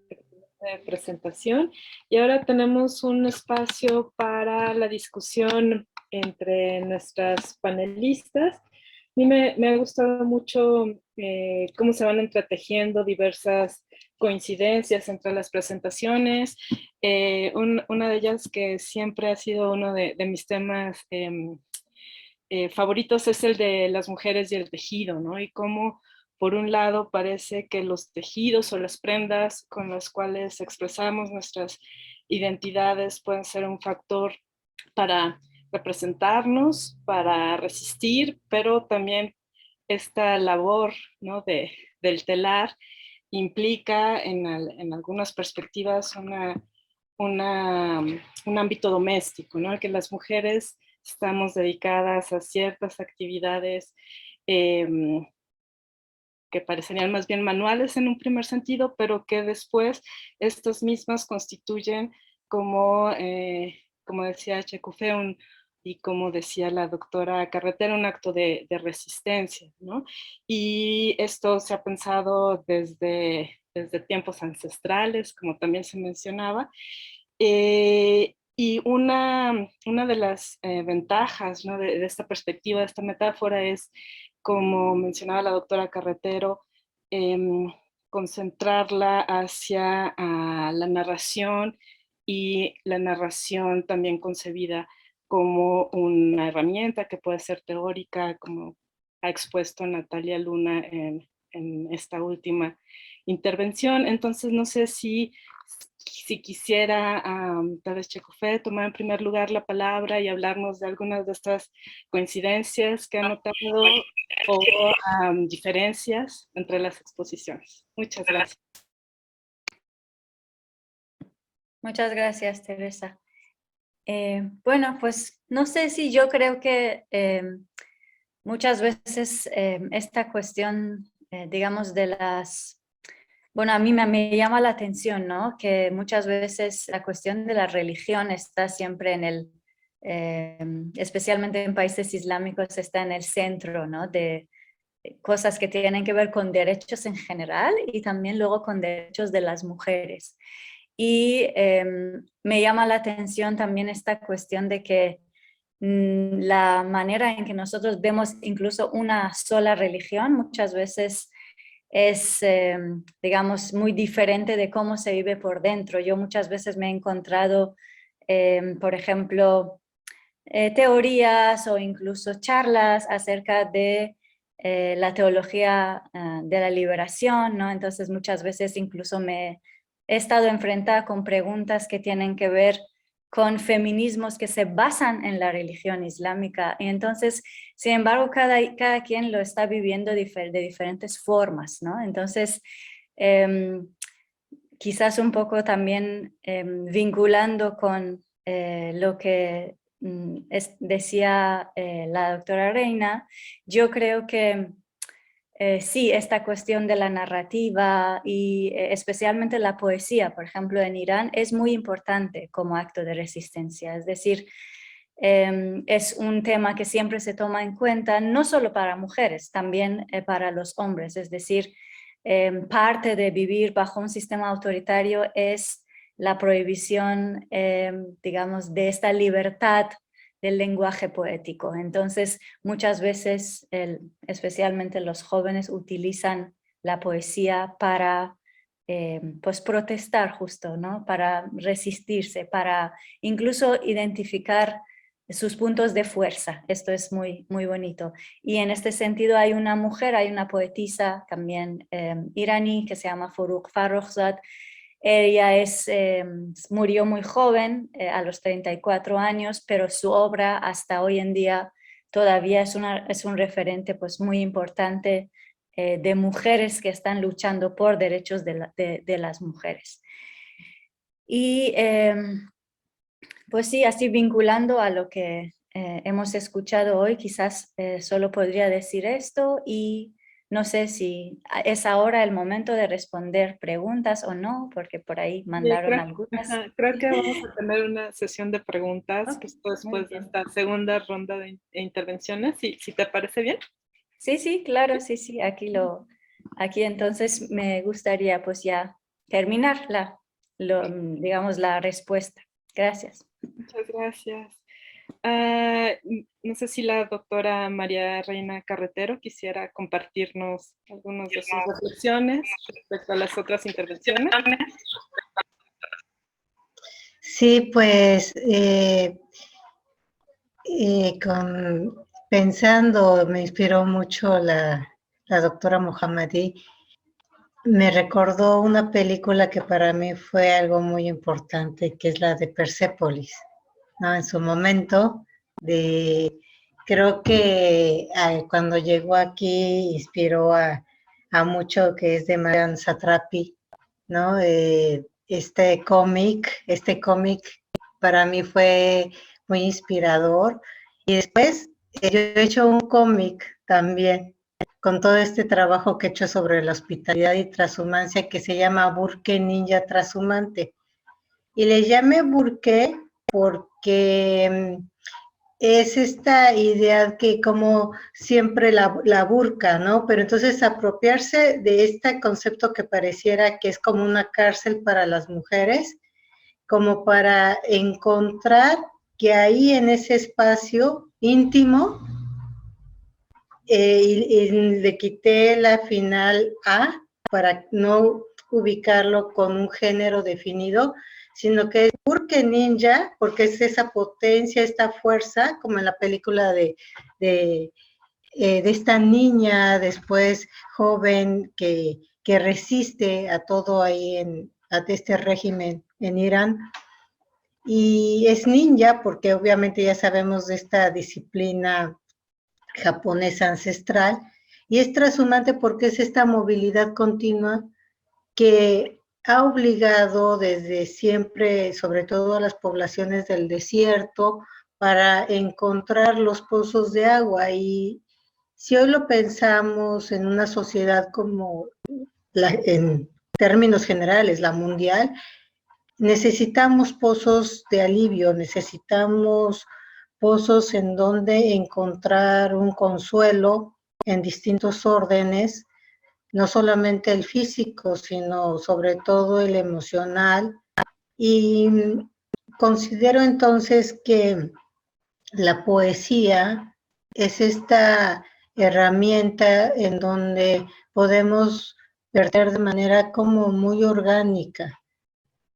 presentación. Y ahora tenemos un espacio para la discusión entre nuestras panelistas. A mí me ha gustado mucho cómo se van entretejiendo diversas coincidencias entre las presentaciones. Una de ellas que siempre ha sido uno de mis temas favoritos es el de las mujeres y el tejido, ¿no? Y cómo, por un lado, parece que los tejidos o las prendas con las cuales expresamos nuestras identidades pueden ser un factor para representarnos, para resistir, pero también esta labor, ¿no? del telar implica en algunas perspectivas un ámbito doméstico, ¿no? Que las mujeres estamos dedicadas a ciertas actividades que parecerían más bien manuales en un primer sentido, pero que después estas mismas constituyen como decía Checufé, y como decía la doctora Carretera, un acto de resistencia, ¿no? Y esto se ha pensado desde tiempos ancestrales, como también se mencionaba, y una de las ventajas, ¿no? de esta perspectiva, de esta metáfora es, como mencionaba la doctora Carretero, concentrarla hacia la narración, y la narración también concebida como una herramienta que puede ser teórica, como ha expuesto Natalia Luna en esta última intervención. Entonces, no sé si quisiera, tal vez Checufé, tomar en primer lugar la palabra y hablarnos de algunas de estas coincidencias que ha notado o diferencias entre las exposiciones. Muchas gracias. Muchas gracias, Teresa. Bueno, pues no sé si yo creo que muchas veces esta cuestión, digamos, de las... Bueno, a mí me llama la atención, ¿no? Que muchas veces la cuestión de la religión está siempre en el, especialmente en países islámicos, está en el centro, ¿no? De cosas que tienen que ver con derechos en general y también luego con derechos de las mujeres. Y me llama la atención también esta cuestión de que la manera en que nosotros vemos incluso una sola religión muchas veces es, digamos, muy diferente de cómo se vive por dentro. Yo muchas veces me he encontrado, por ejemplo, teorías o incluso charlas acerca de la teología de la liberación, ¿no? Entonces muchas veces incluso me he estado enfrentada con preguntas que tienen que ver con feminismos que se basan en la religión islámica. Y entonces, sin embargo, cada quien lo está viviendo de diferentes formas, ¿no? Entonces, quizás un poco también vinculando con lo que decía la doctora Reina, yo creo que sí, esta cuestión de la narrativa y especialmente la poesía, por ejemplo, en Irán, es muy importante como acto de resistencia. Es decir, es un tema que siempre se toma en cuenta, no solo para mujeres, también para los hombres. Es decir, parte de vivir bajo un sistema autoritario es la prohibición, digamos, de esta libertad del lenguaje poético. Entonces, muchas veces, especialmente los jóvenes, utilizan la poesía para pues protestar justo, ¿no? Para resistirse, para incluso identificar sus puntos de fuerza. Esto es muy, muy bonito. Y en este sentido hay una mujer, hay una poetisa también iraní que se llama Forough Farrokhzad. Ella murió muy joven, a los 34 años, pero su obra hasta hoy en día todavía es un referente pues, muy importante de mujeres que están luchando por derechos de las mujeres. Y Pues sí, así vinculando a lo que hemos escuchado hoy, quizás solo podría decir esto y no sé si es ahora el momento de responder preguntas o no, porque por ahí mandaron algunas. Creo que vamos a tener una sesión de preguntas Ok, muy después de bien. esta segunda ronda de intervenciones, si te parece bien. Sí, sí, claro, sí, sí, aquí entonces me gustaría pues ya terminar digamos, la respuesta. Gracias. Muchas gracias. No sé si la doctora María Reina Carretero quisiera compartirnos algunas de sus reflexiones respecto a las otras intervenciones. Sí, pues pensando, me inspiró mucho la doctora Mohammadi. Me recordó una película que para mí fue algo muy importante, que es la de Persépolis, ¿no? En su momento, creo que cuando llegó aquí inspiró a mucho, que es de Marian Satrapi, ¿no? Este cómic para mí fue muy inspirador. Y después yo he hecho un cómic también con todo este trabajo que he hecho sobre la hospitalidad y transhumancia, que se llama Burke Ninja Transhumante. Y le llamé Burke porque es esta idea que como siempre la burka, ¿no? Pero entonces apropiarse de este concepto que pareciera que es como una cárcel para las mujeres, como para encontrar que ahí en ese espacio íntimo, y le quité la final A para no ubicarlo con un género definido, sino que es Burke Ninja, porque es esa potencia, esta fuerza, como en la película de esta niña después joven que resiste a todo ahí a este régimen en Irán. Y es ninja porque obviamente ya sabemos de esta disciplina japonesa ancestral, y es transhumante porque es esta movilidad continua que ha obligado desde siempre, sobre todo a las poblaciones del desierto, para encontrar los pozos de agua. Y si hoy lo pensamos en una sociedad como en términos generales, la mundial, necesitamos pozos de alivio, necesitamos pozos en donde encontrar un consuelo en distintos órdenes, no solamente el físico, sino sobre todo el emocional. Y considero entonces que la poesía es esta herramienta en donde podemos verter de manera como muy orgánica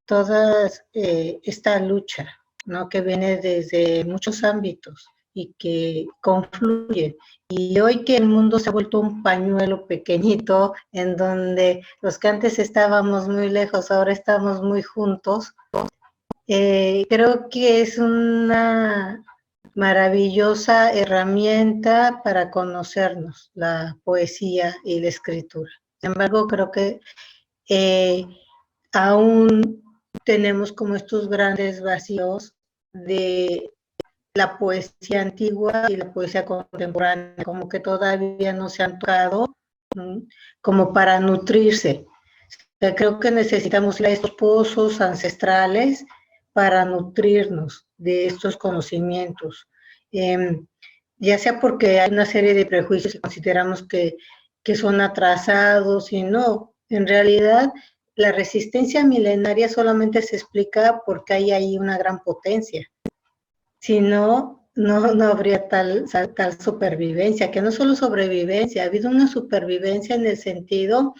toda esta lucha, ¿no? Que viene desde muchos ámbitos y que confluye. Y hoy que el mundo se ha vuelto un pañuelo pequeñito, en donde los que antes estábamos muy lejos, ahora estamos muy juntos, creo que es una maravillosa herramienta para conocernos, la poesía y la escritura. Sin embargo, creo que aún tenemos como estos grandes vacíos de la poesía antigua y la poesía contemporánea, como que todavía no se han tocado como para nutrirse. Creo que necesitamos estos pozos ancestrales para nutrirnos de estos conocimientos. Ya sea porque hay una serie de prejuicios que consideramos que son atrasados y no, en realidad la resistencia milenaria solamente se explica porque hay ahí una gran potencia. Si no, no habría tal supervivencia, que no solo sobrevivencia, ha habido una supervivencia en el sentido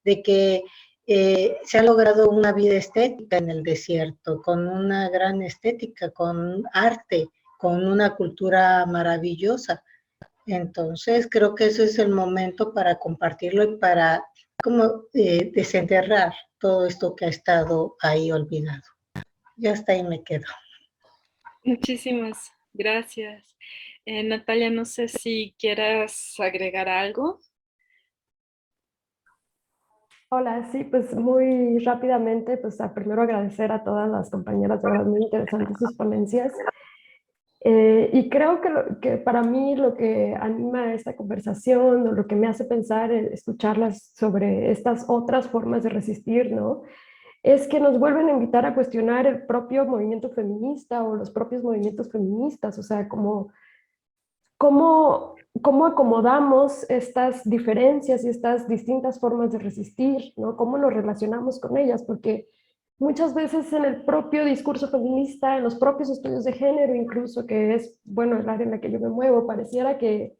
de que se ha logrado una vida estética en el desierto, con una gran estética, con arte, con una cultura maravillosa. Entonces, creo que ese es el momento para compartirlo y para como desenterrar todo esto que ha estado ahí olvidado. Ya hasta ahí me quedo. Muchísimas gracias. Natalia, no sé si quieras agregar algo. Hola, sí, pues muy rápidamente, pues primero agradecer a todas las compañeras, de verdad muy interesantes sus ponencias. Y creo que, que para mí lo que anima esta conversación o lo que me hace pensar en escucharlas sobre estas otras formas de resistir, ¿no? Es que nos vuelven a invitar a cuestionar el propio movimiento feminista o los propios movimientos feministas, o sea, como cómo acomodamos estas diferencias y estas distintas formas de resistir, ¿no? Cómo nos relacionamos con ellas, porque muchas veces en el propio discurso feminista, en los propios estudios de género incluso, que es, bueno, el área en la que yo me muevo, pareciera que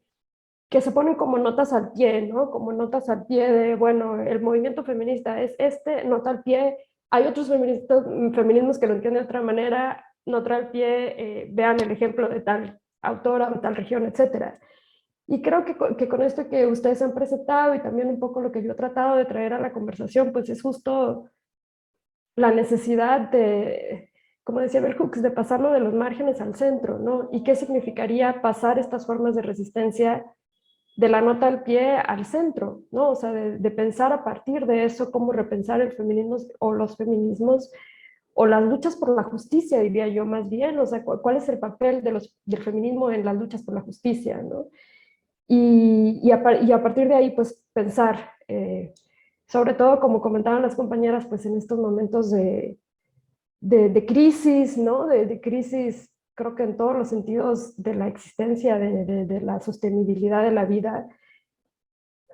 se ponen como notas al pie, ¿no? Como notas al pie de, bueno, el movimiento feminista es este, nota al pie. Hay otros feminismos que lo entienden de otra manera, nota al pie, vean el ejemplo de tal autora o tal región, etcétera. Y creo que con esto que ustedes han presentado y también un poco lo que yo he tratado de traer a la conversación, pues es justo la necesidad de, como decía Bell Hooks, de pasarlo de los márgenes al centro, ¿no? ¿Y qué significaría pasar estas formas de resistencia de la nota al pie al centro, ¿no? O sea, de pensar a partir de eso cómo repensar el feminismo o los feminismos o las luchas por la justicia, diría yo más bien, o sea, cuál es el papel del feminismo en las luchas por la justicia, ¿no? Y a partir de ahí, pues pensar, sobre todo como comentaban las compañeras, pues en estos momentos de crisis, ¿no? De crisis, creo que en todos los sentidos de la existencia, de la sostenibilidad de la vida,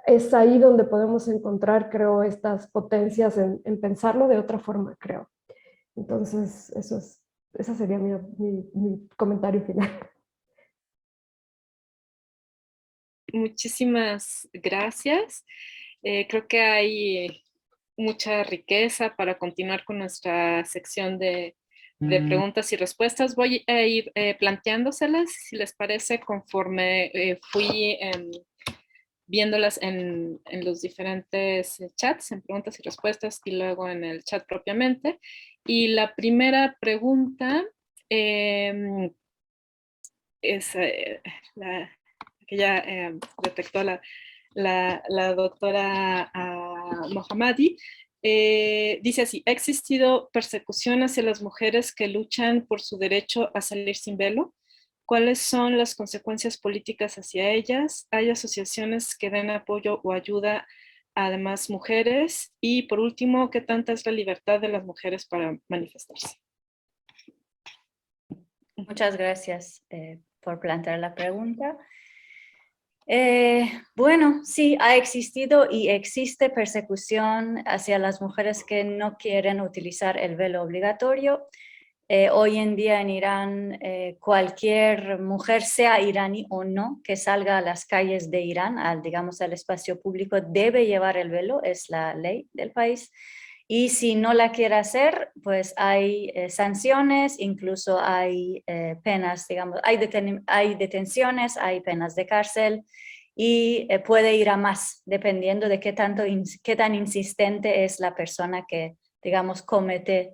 es ahí donde podemos encontrar, creo, estas potencias en pensarlo de otra forma, creo. Entonces, ese sería mi comentario final. Muchísimas gracias. Creo que hay mucha riqueza para continuar con nuestra sección de preguntas y respuestas. Voy a ir planteándoselas, si les parece, conforme fui viéndolas en los diferentes chats, en preguntas y respuestas y luego en el chat propiamente. Y la primera pregunta es la que ya detectó la doctora Mohammadi. Dice así: ¿ha existido persecución hacia las mujeres que luchan por su derecho a salir sin velo? ¿Cuáles son las consecuencias políticas hacia ellas? ¿Hay asociaciones que den apoyo o ayuda a demás mujeres? Y por último, ¿qué tanta es la libertad de las mujeres para manifestarse? Muchas gracias por plantear la pregunta. Bueno, sí, ha existido y existe persecución hacia las mujeres que no quieren utilizar el velo obligatorio. Hoy en día en Irán, cualquier mujer, sea iraní o no, que salga a las calles de Irán, digamos al espacio público, debe llevar el velo, es la ley del país. Y si no la quiere hacer, pues hay sanciones, incluso hay penas, digamos, hay detenciones, hay penas de cárcel y puede ir a más, dependiendo de qué tan insistente es la persona que, digamos, comete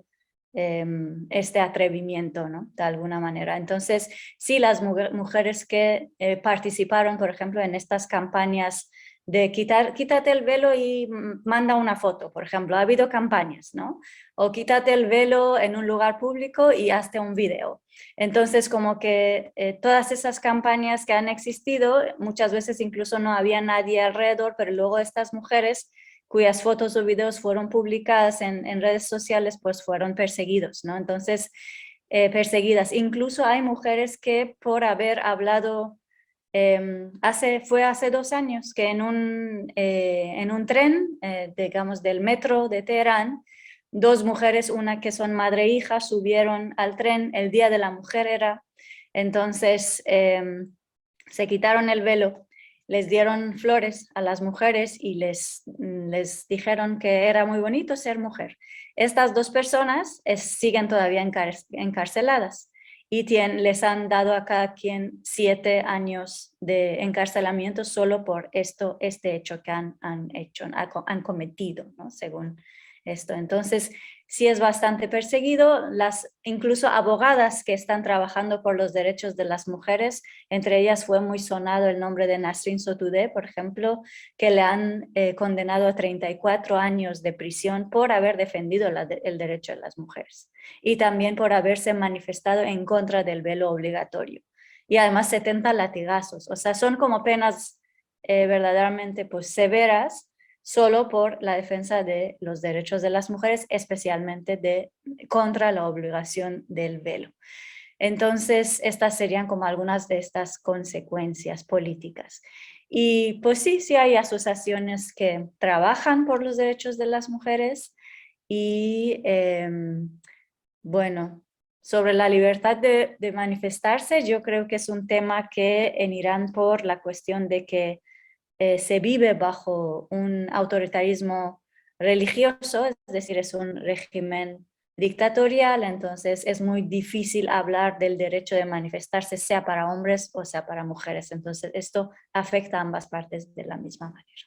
este atrevimiento, ¿no? De alguna manera. Entonces, sí, las mujeres que participaron, por ejemplo, en estas campañas de quítate el velo y manda una foto, por ejemplo, ha habido campañas, ¿no? O quítate el velo en un lugar público y hazte un video. Entonces, como que todas esas campañas que han existido, muchas veces incluso no había nadie alrededor, pero luego estas mujeres cuyas fotos o videos fueron publicadas en redes sociales, pues fueron perseguidos, ¿no? Entonces, perseguidas. Incluso hay mujeres que por haber hablado, fue hace 2 años que en un tren, digamos, del metro de Teherán, 2 mujeres, una que son madre e hija, subieron al tren, el Día de la Mujer era, entonces se quitaron el velo, les dieron flores a las mujeres y les dijeron que era muy bonito ser mujer. Estas 2 personas siguen todavía encarceladas y les han dado a cada quien 7 años de encarcelamiento solo por este hecho que han cometido, ¿no? Según esto. Entonces, sí es bastante perseguido. Incluso abogadas que están trabajando por los derechos de las mujeres, entre ellas fue muy sonado el nombre de Nasrin Sotoudeh, por ejemplo, que le han condenado a 34 años de prisión por haber defendido el derecho de las mujeres y también por haberse manifestado en contra del velo obligatorio. Y además 70 latigazos, o sea, son como penas verdaderamente pues severas, solo por la defensa de los derechos de las mujeres, especialmente contra la obligación del velo. Entonces, estas serían como algunas de estas consecuencias políticas. Y pues sí hay asociaciones que trabajan por los derechos de las mujeres y bueno, sobre la libertad de manifestarse, yo creo que es un tema que en Irán, por la cuestión de que se vive bajo un autoritarismo religioso, es decir, es un régimen dictatorial, entonces es muy difícil hablar del derecho de manifestarse, sea para hombres o sea para mujeres. Entonces esto afecta a ambas partes de la misma manera.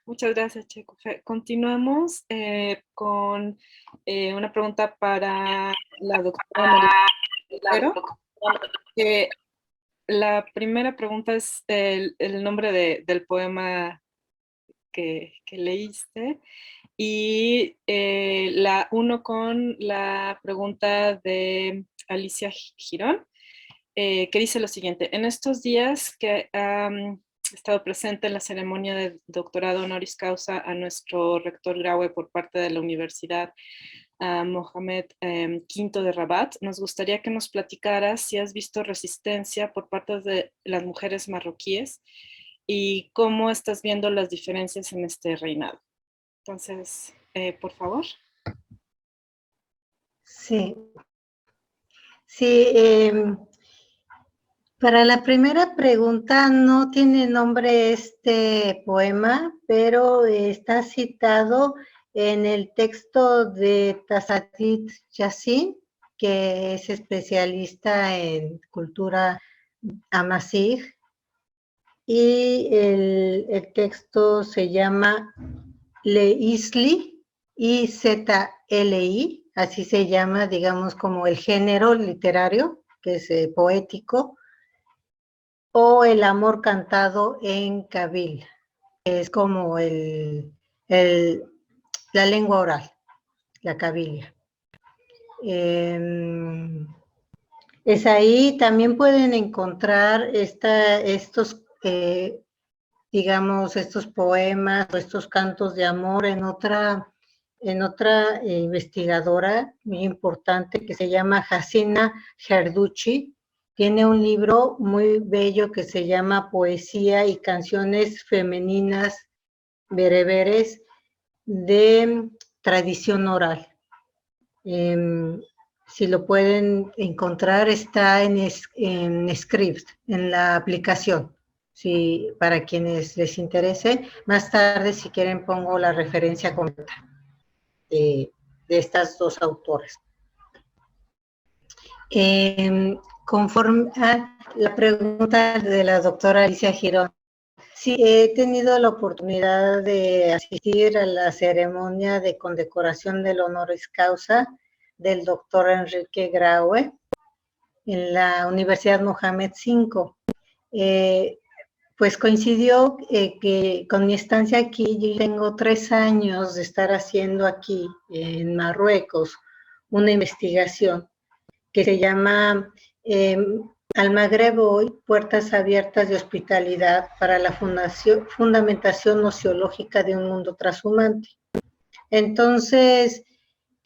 Muchas gracias, Checo. Continuamos con una pregunta para la doctora María. La primera pregunta es el nombre del poema que leíste y la uno con la pregunta de Alicia Girón, que dice lo siguiente: en estos días que he estado presente en la ceremonia de doctorado honoris causa a nuestro rector Graue por parte de la Universidad Mohamed V de Rabat, nos gustaría que nos platicaras si has visto resistencia por parte de las mujeres marroquíes y cómo estás viendo las diferencias en este reinado. Entonces, por favor. Sí. Para la primera pregunta no tiene nombre este poema, pero está citado en el texto de Tasatit Yassin, que es especialista en cultura amazigh, y el texto se llama Leisli, IZLI, así se llama, digamos, como el género literario, que es poético, o el amor cantado en kabil, que es como la lengua oral, la kabilia. Es ahí, también pueden encontrar estos, digamos, estos poemas o estos cantos de amor en otra investigadora muy importante que se llama Hasina Gerduchi. Tiene un libro muy bello que se llama Poesía y canciones femeninas bereberes de tradición oral. Si lo pueden encontrar, está en Script, en la aplicación. Sí, para quienes les interese. Más tarde, si quieren, pongo la referencia completa de estas dos autores. Conforme a la pregunta de la doctora Alicia Girón, sí, he tenido la oportunidad de asistir a la ceremonia de condecoración del honoris causa del doctor Enrique Graue en la Universidad Mohamed V. Pues coincidió que con mi estancia aquí, yo tengo 3 años de estar haciendo aquí en Marruecos una investigación que se llama Al Magreb Hoy, Puertas Abiertas de Hospitalidad para la Fundamentación Nociológica de un Mundo Transhumante. Entonces,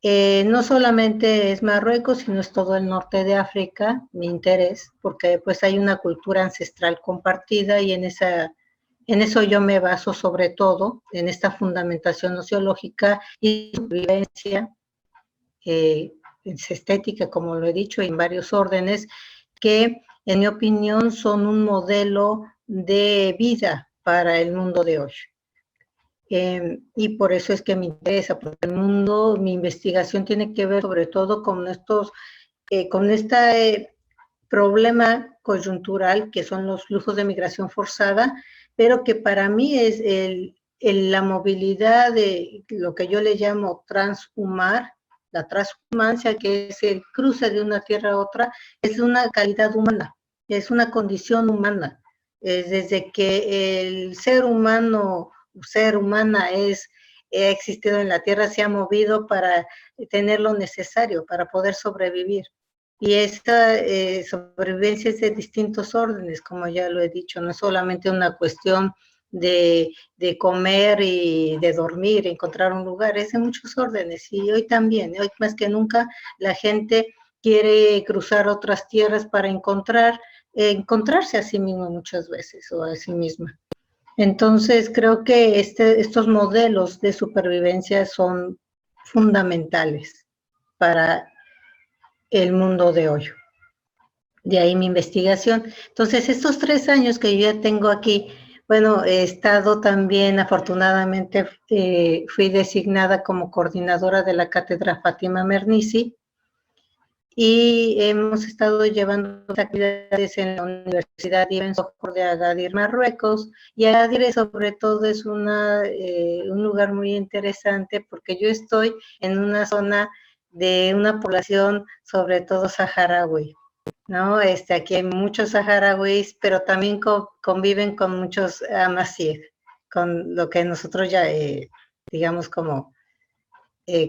no solamente es Marruecos, sino es todo el norte de África, mi interés, porque pues hay una cultura ancestral compartida y en eso yo me baso sobre todo, en esta fundamentación nociológica y su vivencia, es estética, como lo he dicho, en varios órdenes, que en mi opinión son un modelo de vida para el mundo de hoy. Y por eso es que me interesa, porque mi investigación tiene que ver sobre todo con este problema coyuntural que son los flujos de migración forzada, pero que para mí es la movilidad de lo que yo le llamo transhumar, la transhumancia, que es el cruce de una tierra a otra, es una calidad humana, es una condición humana. Desde que el ser humano, ser humana ha existido en la tierra, se ha movido para tener lo necesario para poder sobrevivir. Y esta sobrevivencia es de distintos órdenes, como ya lo he dicho, no es solamente una cuestión de comer y de dormir, encontrar un lugar, es de muchos órdenes. Y hoy también, hoy más que nunca, la gente quiere cruzar otras tierras para encontrarse a sí mismo muchas veces, o a sí misma. Entonces, creo que estos modelos de supervivencia son fundamentales para el mundo de hoy. De ahí mi investigación. Entonces, estos 3 años que yo ya tengo aquí, bueno, he estado también, afortunadamente, fui designada como coordinadora de la Cátedra Fátima Mernissi, y hemos estado llevando actividades en la Universidad Ibn Socor de Agadir, Marruecos, y Agadir sobre todo es un lugar muy interesante porque yo estoy en una zona de una población sobre todo saharaui, ¿no? Aquí hay muchos saharauis, pero también conviven con muchos amazigh, con lo que nosotros ya, digamos, como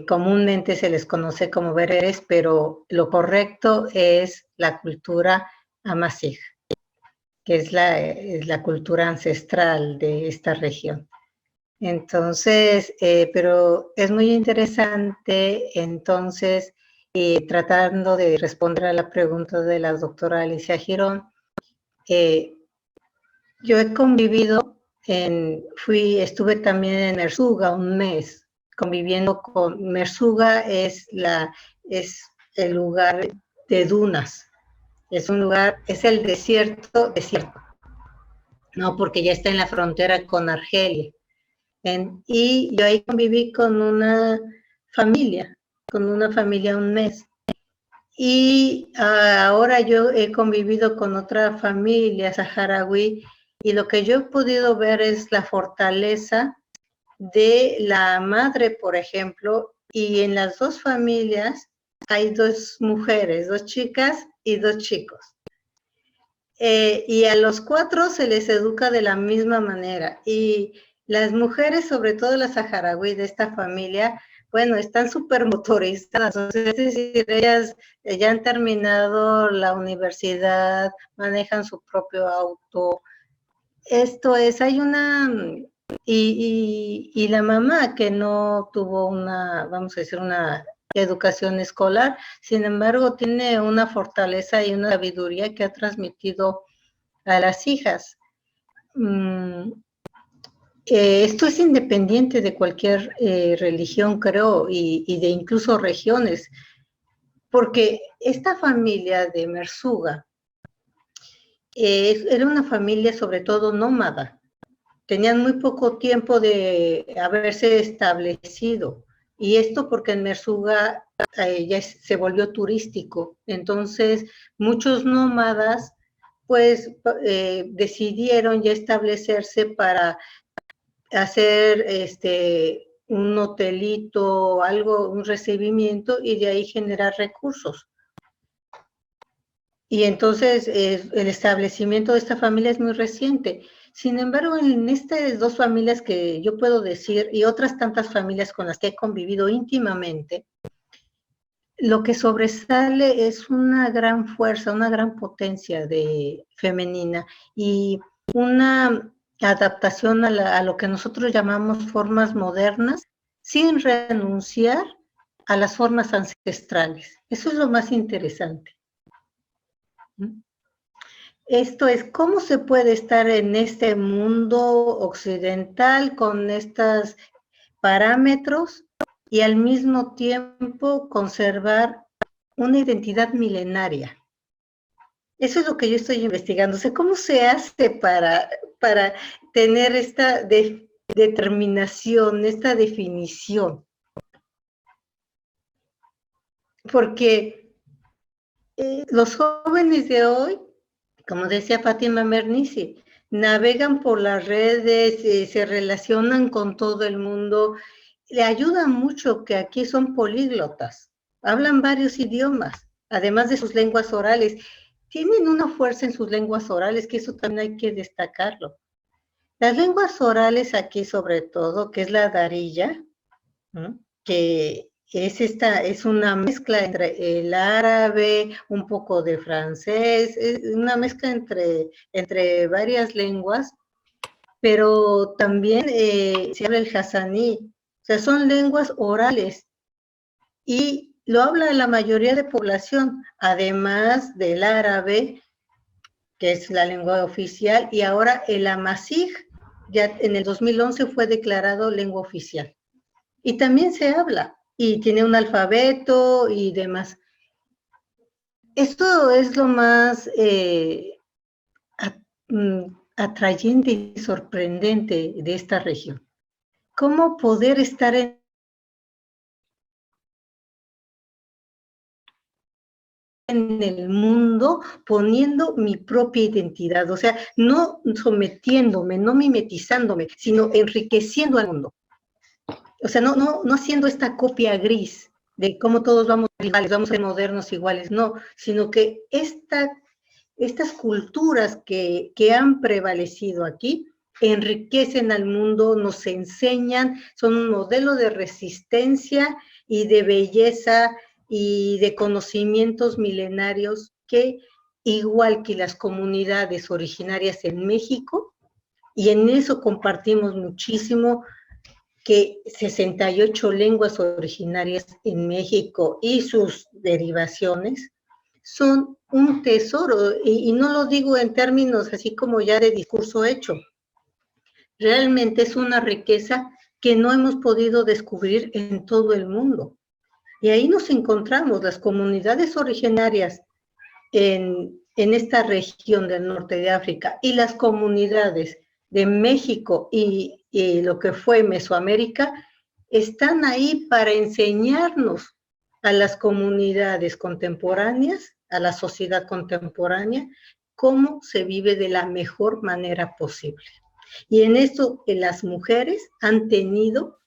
comúnmente se les conoce como bereberes, pero lo correcto es la cultura amazigh, que es la cultura ancestral de esta región. Entonces, pero es muy interesante, entonces, tratando de responder a la pregunta de la doctora Alicia Girón, yo he convivido, estuve también en Erzuga un mes, conviviendo con Merzuga, es el lugar de dunas, es el desierto, no, porque ya está en la frontera con Argelia. Y yo ahí conviví con una familia un mes. Y ahora yo he convivido con otra familia saharaui, y lo que yo he podido ver es la fortaleza de la madre, por ejemplo, y en las 2 familias hay 2 mujeres, 2 chicas y 2 chicos. Y a los 4 se les educa de la misma manera. Y las mujeres, sobre todo las saharaui de esta familia, bueno, están súper motorizadas, es decir, ellas ya han terminado la universidad, manejan su propio auto. Y la mamá que no tuvo vamos a decir, una educación escolar, sin embargo, tiene una fortaleza y una sabiduría que ha transmitido a las hijas. Esto es independiente de cualquier religión, creo, y de incluso regiones, porque esta familia de Merzuga era una familia sobre todo nómada. Tenían muy poco tiempo de haberse establecido, y esto porque en Merzuga ya se volvió turístico. Entonces, muchos nómadas pues decidieron ya establecerse para hacer un hotelito, algo, un recibimiento, y de ahí generar recursos. Y entonces el establecimiento de esta familia es muy reciente. Sin embargo, en estas 2 familias que yo puedo decir, y otras tantas familias con las que he convivido íntimamente, lo que sobresale es una gran fuerza, una gran potencia femenina, y una adaptación a lo que nosotros llamamos formas modernas, sin renunciar a las formas ancestrales. Eso es lo más interesante. Esto es cómo se puede estar en este mundo occidental con estos parámetros y al mismo tiempo conservar una identidad milenaria. Eso es lo que yo estoy investigando. O sea, ¿cómo se hace para tener esta determinación, esta definición? Porque los jóvenes de hoy, como decía Fátima Mernissi, navegan por las redes, se relacionan con todo el mundo. Le ayuda mucho que aquí son políglotas, hablan varios idiomas, además de sus lenguas orales. Tienen una fuerza en sus lenguas orales, que eso también hay que destacarlo. Las lenguas orales aquí sobre todo, que es la darilla, ¿no?, que es una mezcla entre el árabe, un poco de francés, es una mezcla entre varias lenguas, pero también se habla el hasaní, o sea, son lenguas orales y lo habla la mayoría de población, además del árabe, que es la lengua oficial, y ahora el amazigh, ya en el 2011 fue declarado lengua oficial. Y también se habla, y tiene un alfabeto y demás. Esto es lo más atrayente y sorprendente de esta región. Cómo poder estar en el mundo poniendo mi propia identidad, o sea, no sometiéndome, no mimetizándome, sino enriqueciendo al mundo. O sea, no haciendo esta copia gris de cómo todos vamos iguales, vamos a ser modernos iguales, no, sino que estas culturas que han prevalecido aquí enriquecen al mundo, nos enseñan, son un modelo de resistencia y de belleza y de conocimientos milenarios que, igual que las comunidades originarias en México, y en eso compartimos muchísimo, que 68 lenguas originarias en México y sus derivaciones son un tesoro, y no lo digo en términos así como ya de discurso hecho, realmente es una riqueza que no hemos podido descubrir en todo el mundo. Y ahí nos encontramos las comunidades originarias en esta región del norte de África y las comunidades de México y lo que fue Mesoamérica, están ahí para enseñarnos a las comunidades contemporáneas, a la sociedad contemporánea, cómo se vive de la mejor manera posible. Y en esto las mujeres han tenido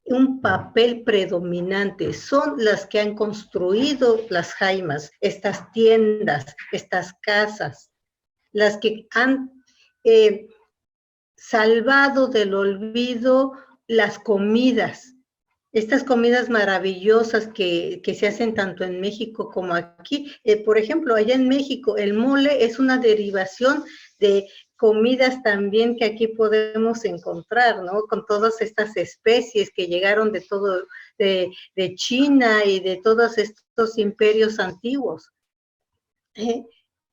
un papel predominante, son las que han construido las jaimas, estas tiendas, estas casas, las que han salvado del olvido las comidas, estas comidas maravillosas que se hacen tanto en México como aquí. Por ejemplo, allá en México el mole es una derivación de comidas también que aquí podemos encontrar, ¿no? Con todas estas especies que llegaron de todo, de China y de todos estos imperios antiguos.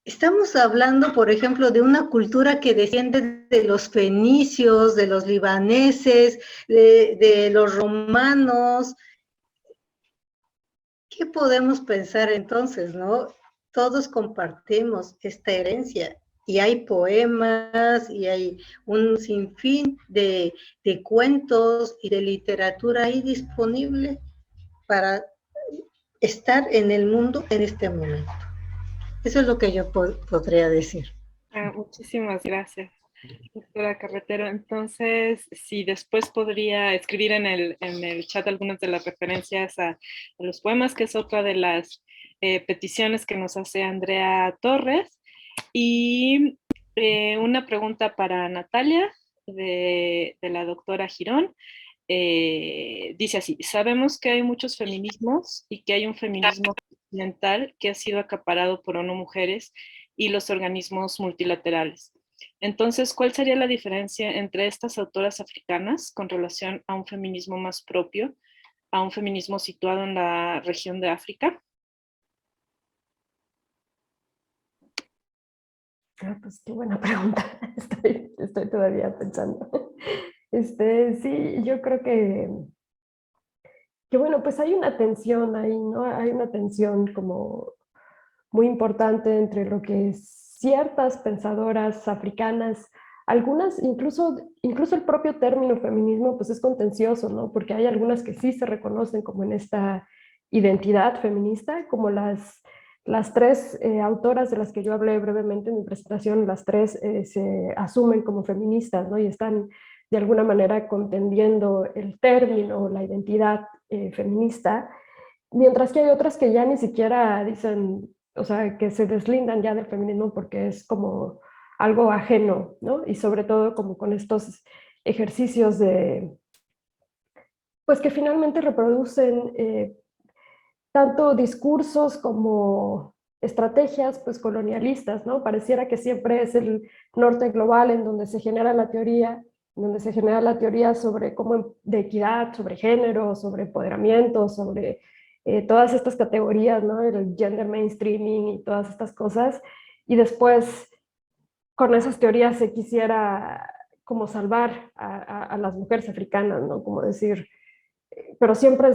Estamos hablando, por ejemplo, de una cultura que desciende de los fenicios, de los libaneses, de los romanos. ¿Qué podemos pensar entonces, no? Todos compartimos esta herencia y hay poemas y hay un sinfín de cuentos y de literatura ahí disponible para estar en el mundo en este momento. Eso es lo que yo podría decir. Muchísimas gracias, doctora Carretero. Entonces, si después podría escribir en el chat algunas de las referencias a los poemas, que es otra de las peticiones que nos hace Andrea Torres. Y una pregunta para Natalia, de la doctora Girón. Dice así: sabemos que hay muchos feminismos y que hay un feminismo continental que ha sido acaparado por ONU Mujeres y los organismos multilaterales. Entonces, ¿cuál sería la diferencia entre estas autoras africanas con relación a un feminismo más propio, a un feminismo situado en la región de África? Pues qué buena pregunta. Estoy todavía pensando. Sí, yo creo que bueno, pues hay una tensión ahí, ¿no? Hay una tensión como muy importante entre lo que ciertas pensadoras africanas, algunas, incluso el propio término feminismo, pues es contencioso, ¿no? Porque hay algunas que sí se reconocen como en esta identidad feminista, como las Las tres autoras de las que yo hablé brevemente en mi presentación, las tres se asumen como feministas, ¿no? Y están de alguna manera contendiendo el término, la identidad feminista, mientras que hay otras que ya ni siquiera dicen, o sea, que se deslindan ya del feminismo porque es como algo ajeno, ¿no? Y sobre todo como con estos ejercicios de, pues que finalmente reproducen tanto discursos como estrategias pues colonialistas, ¿no? Pareciera que siempre es el norte global en donde se genera la teoría, sobre cómo de equidad, sobre género, sobre empoderamiento, sobre todas estas categorías, ¿no? El gender mainstreaming y todas estas cosas, y después con esas teorías se quisiera como salvar a las mujeres africanas, ¿no? Como decir, pero siempre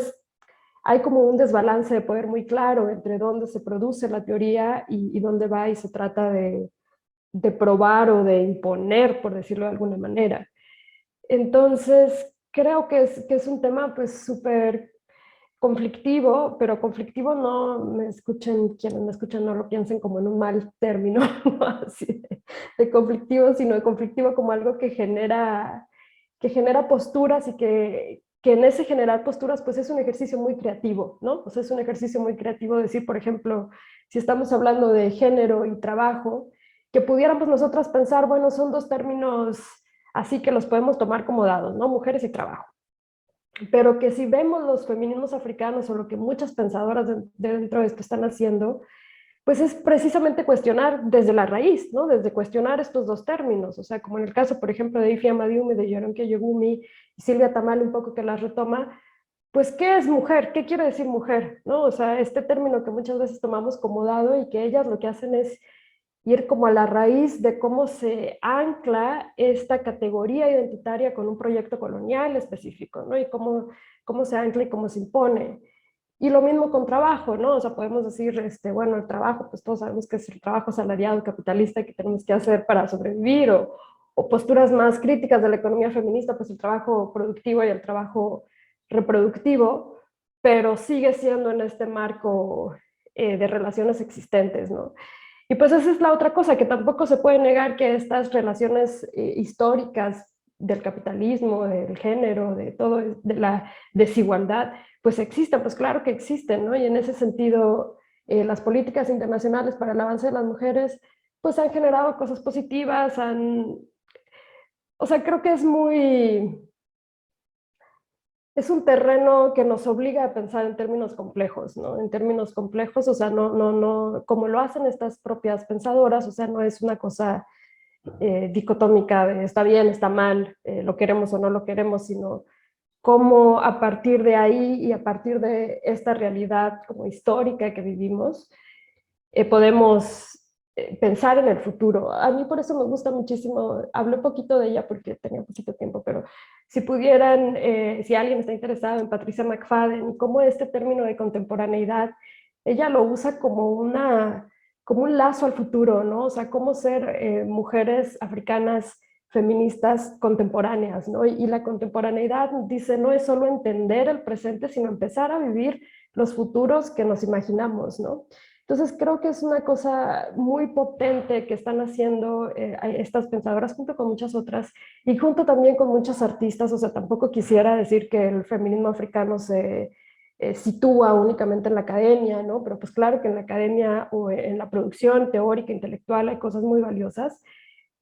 hay como un desbalance de poder muy claro entre dónde se produce la teoría y dónde va y se trata de probar o de imponer, por decirlo de alguna manera. Entonces, creo que es un tema pues súper conflictivo, pero conflictivo no me escuchen, quienes me escuchan no lo piensen como en un mal término, ¿no? Así de conflictivo, sino de conflictivo como algo que genera posturas y que en ese generar posturas pues es un ejercicio muy creativo, ¿no? O sea, es un ejercicio muy creativo decir, por ejemplo, si estamos hablando de género y trabajo, que pudiéramos nosotras pensar, bueno, son dos términos así que los podemos tomar como dados, ¿no? Mujeres y trabajo. Pero que si vemos los feminismos africanos o lo que muchas pensadoras dentro de esto están haciendo, pues es precisamente cuestionar desde la raíz, ¿no? Desde cuestionar estos dos términos, o sea, como en el caso, por ejemplo, de Ify Amadiumi, de Yoronke Yogumi y Silvia Tamale un poco que las retoma, pues, ¿qué es mujer? ¿Qué quiere decir mujer? ¿No? O sea, este término que muchas veces tomamos como dado y que ellas lo que hacen es ir como a la raíz de cómo se ancla esta categoría identitaria con un proyecto colonial específico, ¿no? Y cómo se ancla y cómo se impone. Y lo mismo con trabajo, ¿no? O sea, podemos decir, bueno, el trabajo, pues todos sabemos que es el trabajo asalariado capitalista que tenemos que hacer para sobrevivir, o posturas más críticas de la economía feminista, pues el trabajo productivo y el trabajo reproductivo, pero sigue siendo en este marco de relaciones existentes, ¿no? Y pues esa es la otra cosa, que tampoco se puede negar que estas relaciones históricas del capitalismo, del género, de todo, de la desigualdad, pues existen, pues claro que existen, ¿no? Y en ese sentido, las políticas internacionales para el avance de las mujeres, pues han generado cosas positivas, o sea, creo que es un terreno que nos obliga a pensar en términos complejos, ¿no? En términos complejos, o sea, no, como lo hacen estas propias pensadoras, o sea, no es una cosa dicotómica de está bien, está mal, lo queremos o no lo queremos, sino cómo a partir de ahí y a partir de esta realidad como histórica que vivimos, podemos pensar en el futuro. A mí por eso me gusta muchísimo, hablé poquito de ella porque tenía poquito tiempo, pero si pudieran, si alguien está interesado en Patricia McFadden, cómo este término de contemporaneidad, ella lo usa como un lazo al futuro, ¿no? O sea, cómo ser mujeres africanas feministas contemporáneas, ¿no? Y la contemporaneidad, dice, no es solo entender el presente, sino empezar a vivir los futuros que nos imaginamos, ¿no? Entonces creo que es una cosa muy potente que están haciendo estas pensadoras junto con muchas otras y junto también con muchos artistas. O sea, tampoco quisiera decir que el feminismo africano se sitúa únicamente en la academia, ¿no? Pero pues claro que en la academia o en la producción teórica, intelectual hay cosas muy valiosas.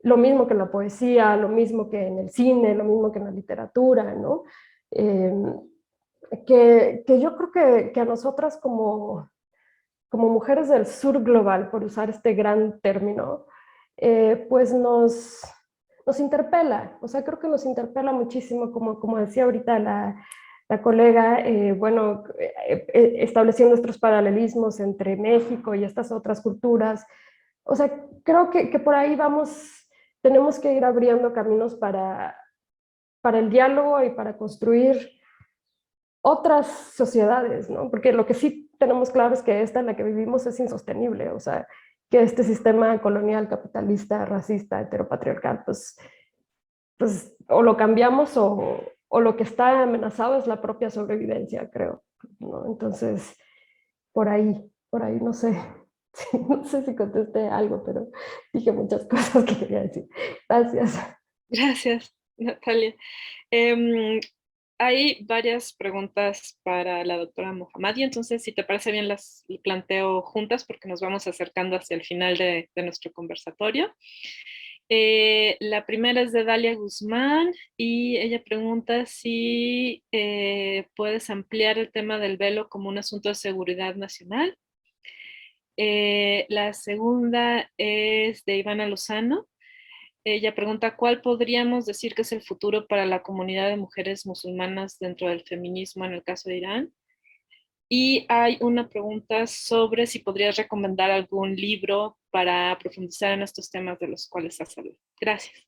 Lo mismo que en la poesía, lo mismo que en el cine, lo mismo que en la literatura, ¿no? Eh, que yo creo que a nosotras como mujeres del sur global, por usar este gran término, pues nos interpela, o sea, creo que nos interpela muchísimo, como decía ahorita la colega, bueno, estableciendo nuestros paralelismos entre México y estas otras culturas. O sea, creo que por ahí vamos, tenemos que ir abriendo caminos para el diálogo y para construir otras sociedades, ¿no? Porque lo que sí tenemos claro es que esta en la que vivimos es insostenible, o sea, que este sistema colonial, capitalista, racista, heteropatriarcal, pues o lo cambiamos o lo que está amenazado es la propia sobrevivencia, creo, ¿no? Entonces, por ahí, no sé. Sí, no sé si contesté algo, pero dije muchas cosas que quería decir. Gracias. Gracias, Natalia. Hay varias preguntas para la doctora Mohammadi, entonces si te parece bien las planteo juntas porque nos vamos acercando hacia el final de nuestro conversatorio. La primera es de Dalia Guzmán y ella pregunta si puedes ampliar el tema del velo como un asunto de seguridad nacional. La segunda es de Ivana Lozano. Ella pregunta, ¿cuál podríamos decir que es el futuro para la comunidad de mujeres musulmanas dentro del feminismo en el caso de Irán? Y hay una pregunta sobre si podrías recomendar algún libro para profundizar en estos temas de los cuales has hablado. Gracias.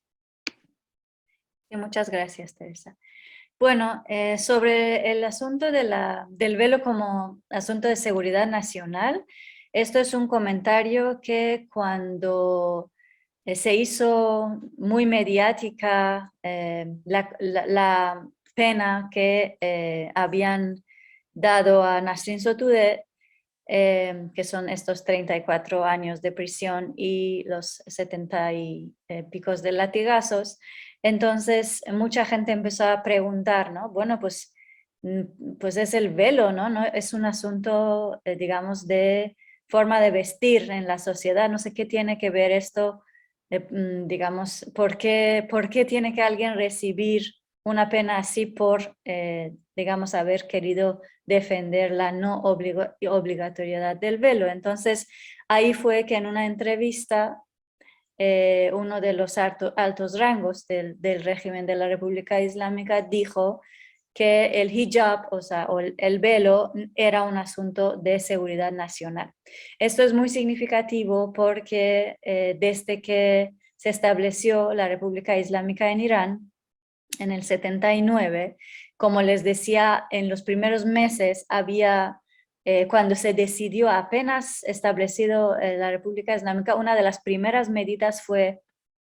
Y muchas gracias, Teresa. Bueno, sobre el asunto del velo como asunto de seguridad nacional, esto es un comentario que cuando se hizo muy mediática la pena que habían dado a Nasrin Sotoudeh, que son estos 34 años de prisión y los 70 y picos de latigazos. Entonces mucha gente empezó a preguntar, ¿no? Bueno, pues es el velo, ¿no? No es un asunto, digamos, de forma de vestir en la sociedad. No sé qué tiene que ver esto, digamos, ¿por qué tiene que alguien recibir una pena así por, digamos, haber querido defender la no obligatoriedad del velo? Entonces, ahí fue que en una entrevista uno de los altos rangos del régimen de la República Islámica dijo que el hijab, o el velo, era un asunto de seguridad nacional. Esto es muy significativo porque desde que se estableció la República Islámica en Irán, en el 79, como les decía, en los primeros meses había, cuando se decidió apenas establecido la República Islámica, una de las primeras medidas fue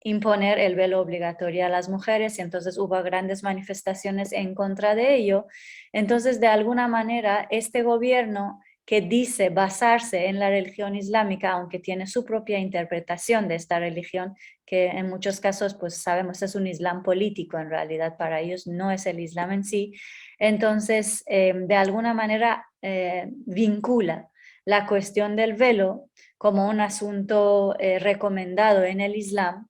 imponer el velo obligatorio a las mujeres y entonces hubo grandes manifestaciones en contra de ello. Entonces, de alguna manera, este gobierno que dice basarse en la religión islámica, aunque tiene su propia interpretación de esta religión, que en muchos casos, pues sabemos, es un islam político, en realidad para ellos no es el islam en sí. Entonces, de alguna manera vincula la cuestión del velo como un asunto recomendado en el islam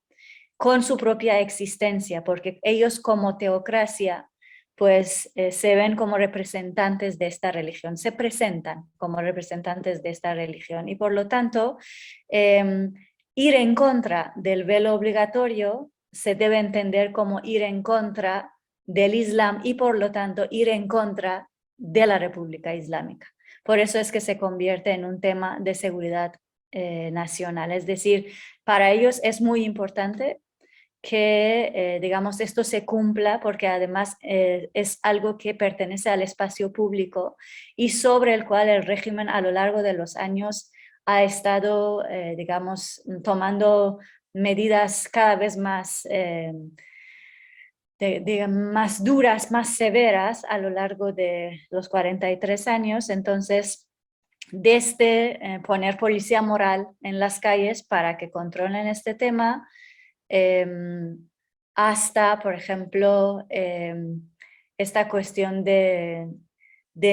con su propia existencia, porque ellos como teocracia pues se ven como representantes de esta religión, se presentan como representantes de esta religión y por lo tanto ir en contra del velo obligatorio se debe entender como ir en contra del Islam y por lo tanto ir en contra de la República Islámica. Por eso es que se convierte en un tema de seguridad nacional, es decir, para ellos es muy importante que, digamos, esto se cumpla porque además es algo que pertenece al espacio público y sobre el cual el régimen a lo largo de los años ha estado, digamos, tomando medidas cada vez más, más duras, más severas a lo largo de los 43 años. Entonces, desde poner policía moral en las calles para que controlen este tema, hasta, por ejemplo, esta cuestión de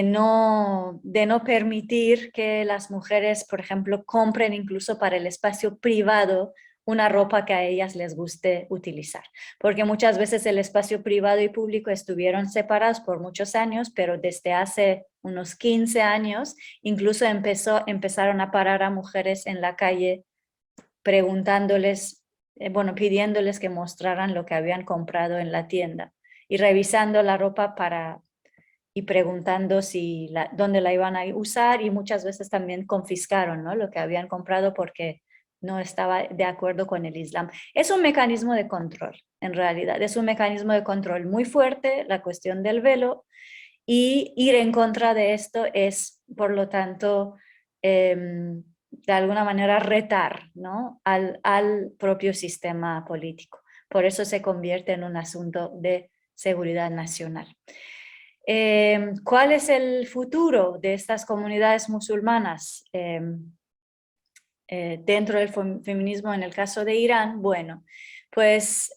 no permitir que las mujeres, por ejemplo, compren incluso para el espacio privado una ropa que a ellas les guste utilizar, porque muchas veces el espacio privado y público estuvieron separados por muchos años, pero desde hace unos 15 años incluso empezaron a parar a mujeres en la calle preguntándoles, pidiéndoles que mostraran lo que habían comprado en la tienda y revisando la ropa y preguntando dónde la iban a usar y muchas veces también confiscaron, ¿no?, lo que habían comprado porque no estaba de acuerdo con el Islam. Es un mecanismo de control, en realidad, es un mecanismo de control muy fuerte, la cuestión del velo, y ir en contra de esto es, por lo tanto, de alguna manera retar, ¿no?, al propio sistema político. Por eso se convierte en un asunto de seguridad nacional. ¿Cuál es el futuro de estas comunidades musulmanas? dentro del feminismo en el caso de Irán, bueno, pues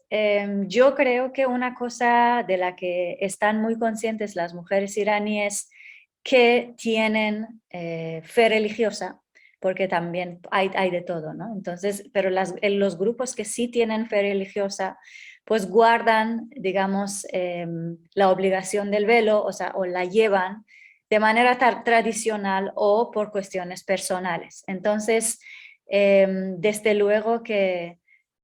yo creo que una cosa de la que están muy conscientes las mujeres iraníes que tienen fe religiosa, porque también hay de todo, ¿no? Entonces, pero los grupos que sí tienen fe religiosa, pues guardan, digamos, la obligación del velo, o sea, o la llevan de manera tradicional o por cuestiones personales. Entonces, desde luego que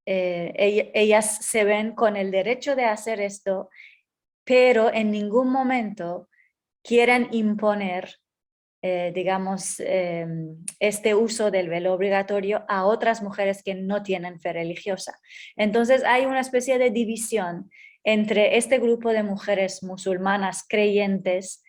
ellas se ven con el derecho de hacer esto, pero en ningún momento quieren imponer, digamos, este uso del velo obligatorio a otras mujeres que no tienen fe religiosa. Entonces hay una especie de división entre este grupo de mujeres musulmanas creyentes,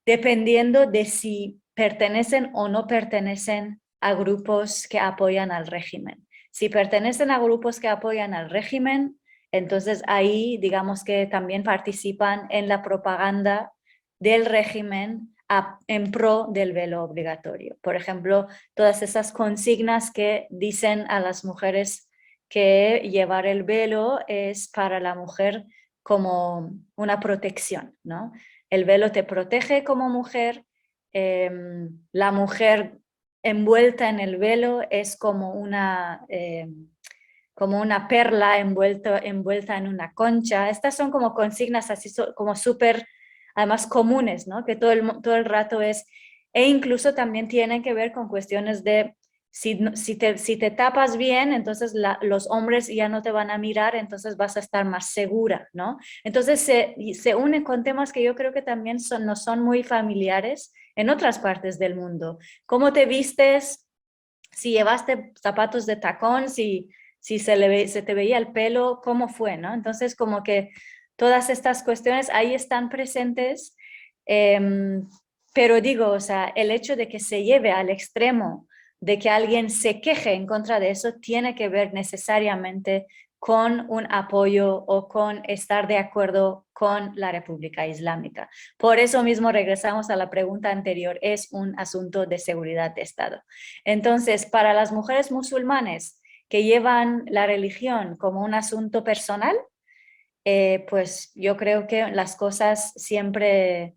dependiendo de si pertenecen o no pertenecen a grupos que apoyan al régimen. Si pertenecen a grupos que apoyan al régimen, entonces ahí digamos que también participan en la propaganda del régimen en pro del velo obligatorio. Por ejemplo, todas esas consignas que dicen a las mujeres que llevar el velo es para la mujer como una protección, ¿no? El velo te protege como mujer, la mujer envuelta en el velo es como una perla envuelta en una concha. Estas son como consignas así como súper, además comunes, ¿no? Que todo el rato es, e incluso también tienen que ver con cuestiones de si te tapas bien, entonces los hombres ya no te van a mirar, entonces vas a estar más segura, ¿no? Entonces se une con temas que yo creo que también nos son muy familiares en otras partes del mundo. ¿Cómo te vistes? Si llevaste zapatos de tacón, si se te veía el pelo, ¿cómo fue, no? Entonces como que todas estas cuestiones ahí están presentes, pero digo, o sea, el hecho de que se lleve al extremo de que alguien se queje en contra de eso tiene que ver necesariamente con un apoyo o con estar de acuerdo con la República Islámica. Por eso mismo regresamos a la pregunta anterior, es un asunto de seguridad de Estado. Entonces, para las mujeres musulmanes que llevan la religión como un asunto personal, pues yo creo que las cosas siempre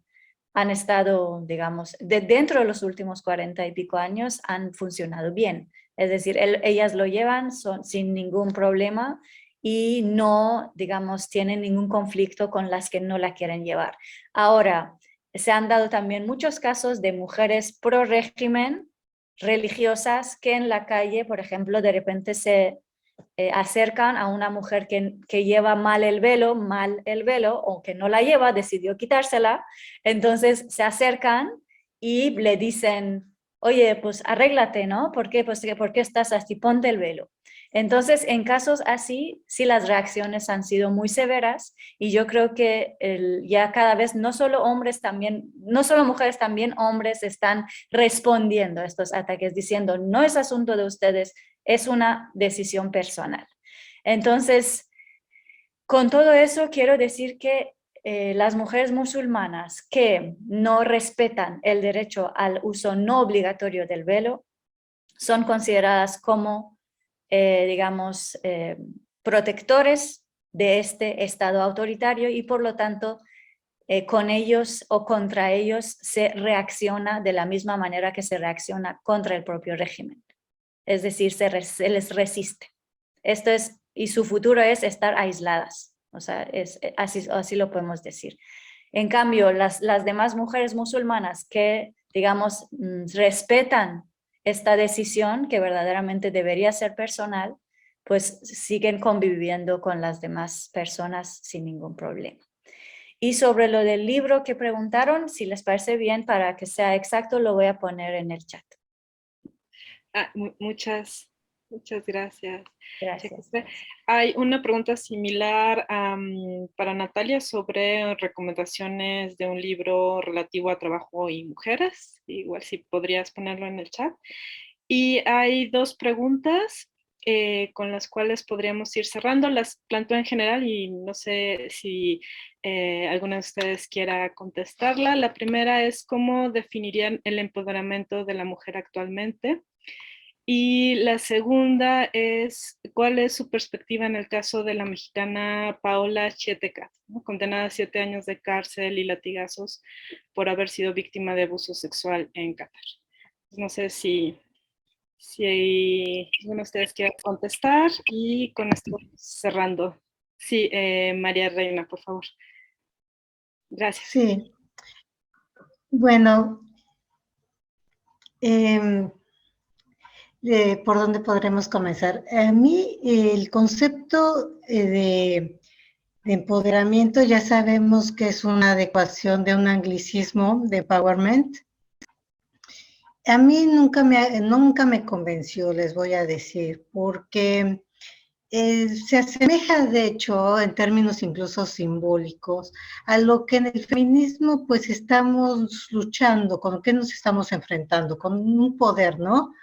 han estado, digamos, dentro de los últimos 40 y pico años han funcionado bien. Es decir, ellas lo llevan sin ningún problema y no, digamos, tienen ningún conflicto con las que no la quieren llevar. Ahora, se han dado también muchos casos de mujeres pro régimen religiosas que en la calle, por ejemplo, de repente se acercan a una mujer que lleva mal el velo o que no la lleva, decidió quitársela, entonces se acercan y le dicen, oye, pues arréglate, ¿no? ¿Por qué? Pues, ¿por qué estás así? Ponte el velo. Entonces, en casos así, sí las reacciones han sido muy severas y yo creo que ya cada vez no solo hombres también, no solo mujeres, también hombres están respondiendo a estos ataques diciendo, no es asunto de ustedes, es una decisión personal. Entonces, con todo eso quiero decir que las mujeres musulmanas que no respetan el derecho al uso no obligatorio del velo son consideradas como, digamos, protectores de este Estado autoritario y por lo tanto con ellos o contra ellos se reacciona de la misma manera que se reacciona contra el propio régimen. Es decir, se les resiste. Esto es, y su futuro es estar aisladas. O sea, así lo podemos decir. En cambio, las demás mujeres musulmanas que, digamos, respetan esta decisión, que verdaderamente debería ser personal, pues siguen conviviendo con las demás personas sin ningún problema. Y sobre lo del libro que preguntaron, si les parece bien, para que sea exacto, lo voy a poner en el chat. Muchas gracias. Gracias. Hay una pregunta similar para Natalia sobre recomendaciones de un libro relativo a trabajo y mujeres. Igual si podrías ponerlo en el chat. Y hay dos preguntas con las cuales podríamos ir cerrando. Las planteo en general y no sé si alguna de ustedes quiera contestarla. La primera es ¿cómo definirían el empoderamiento de la mujer actualmente? Y la segunda es, ¿cuál es su perspectiva en el caso de la mexicana Paola Chetecat, ¿no? Condenada a 7 años de cárcel y latigazos por haber sido víctima de abuso sexual en Qatar? No sé si alguno de ustedes quiere contestar y con esto cerrando. Sí, María Reina, por favor. Gracias. Sí, bueno, ¿por dónde podremos comenzar? A mí el concepto de empoderamiento ya sabemos que es una adecuación de un anglicismo de empowerment. A mí nunca me convenció, les voy a decir, porque se asemeja, de hecho, en términos incluso simbólicos, a lo que en el feminismo pues estamos luchando, con lo que nos estamos enfrentando, con un poder, ¿no?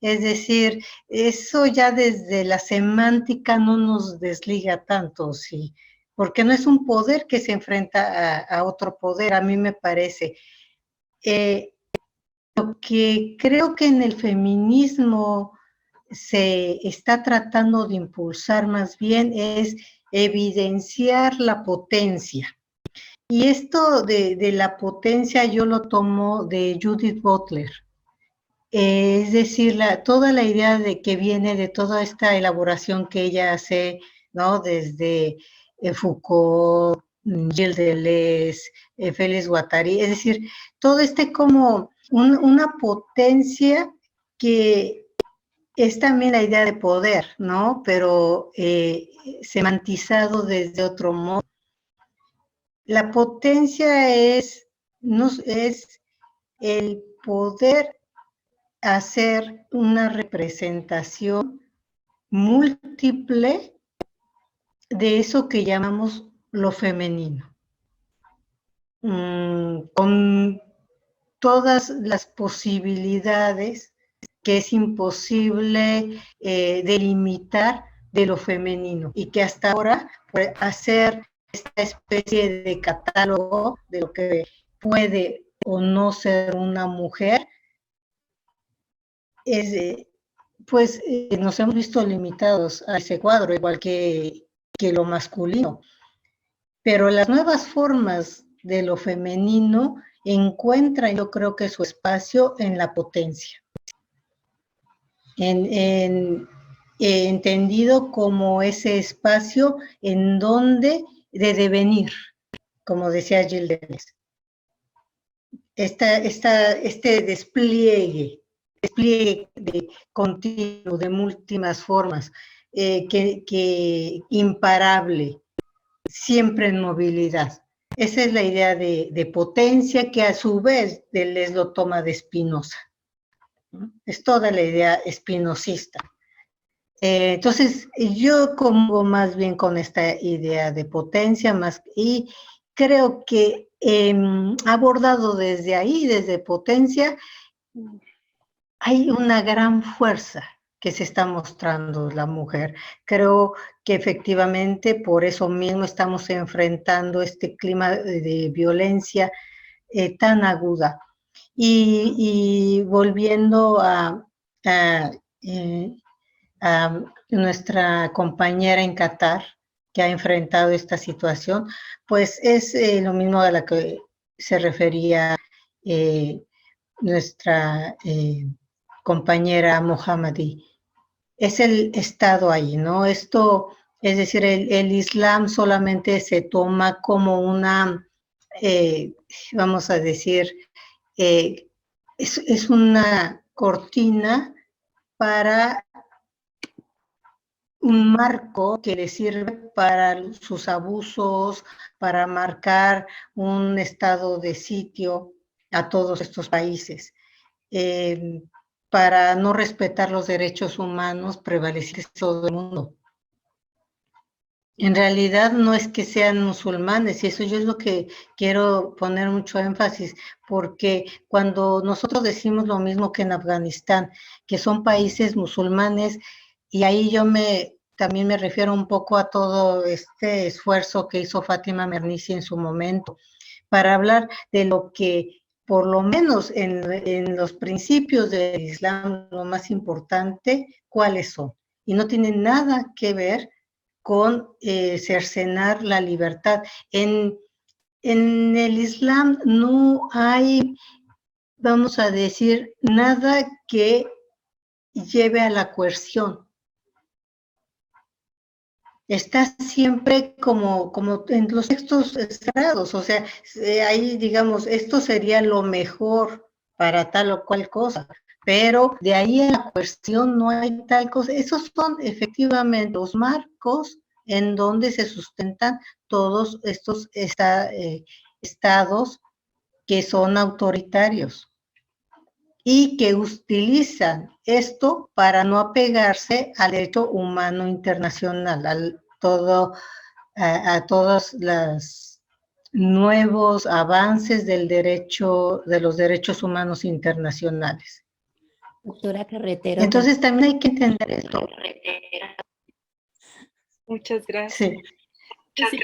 Es decir, eso ya desde la semántica no nos desliga tanto, sí, porque no es un poder que se enfrenta a otro poder, a mí me parece. Lo que creo que en el feminismo se está tratando de impulsar más bien es evidenciar la potencia. Y esto de la potencia yo lo tomo de Judith Butler. Es decir, toda la idea de que viene de toda esta elaboración que ella hace, ¿no? Desde Foucault, Gilles Deleuze, Félix Guattari, es decir, todo como una potencia que es también la idea de poder, ¿no? Pero semantizado desde otro modo. La potencia es el poder hacer una representación múltiple de eso que llamamos lo femenino, con todas las posibilidades que es imposible delimitar de lo femenino y que hasta ahora pues, hacer esta especie de catálogo de lo que puede o no ser una mujer pues nos hemos visto limitados a ese cuadro, igual que lo masculino. Pero las nuevas formas de lo femenino encuentran, yo creo que su espacio en la potencia. Entendido como ese espacio en donde de devenir, como decía Gilles Deleuze. Este despliegue de continuo, de múltiples formas, que imparable, siempre en movilidad. Esa es la idea de potencia que a su vez Deleuze lo toma de Spinoza. Es toda la idea espinosista. Entonces, yo como más bien con esta idea de potencia, y creo que abordado desde ahí, desde potencia, hay una gran fuerza que se está mostrando la mujer. Creo que efectivamente por eso mismo estamos enfrentando este clima de violencia tan aguda. Y volviendo a nuestra compañera en Qatar, que ha enfrentado esta situación, pues es lo mismo a la que se refería nuestra compañera Mohammadi. Es el Estado ahí, ¿no? Esto, es decir, el Islam solamente se toma como una, vamos a decir, es una cortina para un marco que le sirve para sus abusos, para marcar un estado de sitio a todos estos países, para no respetar los derechos humanos prevalecientes en todo el mundo. En realidad no es que sean musulmanes, y eso yo es lo que quiero poner mucho énfasis, porque cuando nosotros decimos lo mismo que en Afganistán, que son países musulmanes, y ahí también me refiero un poco a todo este esfuerzo que hizo Fátima Mernissi en su momento, para hablar de lo que por lo menos en los principios del Islam, lo más importante, ¿cuáles son? Y no tienen nada que ver con cercenar la libertad. En el Islam no hay, vamos a decir, nada que lleve a la coerción. Está siempre como en los textos sagrados, o sea, ahí digamos, esto sería lo mejor para tal o cual cosa, pero de ahí a la cuestión no hay tal cosa. Esos son efectivamente los marcos en donde se sustentan todos estos estados que son autoritarios y que utilizan esto para no apegarse al derecho humano internacional, a todos los nuevos avances del derecho, de los derechos humanos internacionales. Doctora Carretero. Entonces también hay que entender esto. Muchas gracias. Sí. Si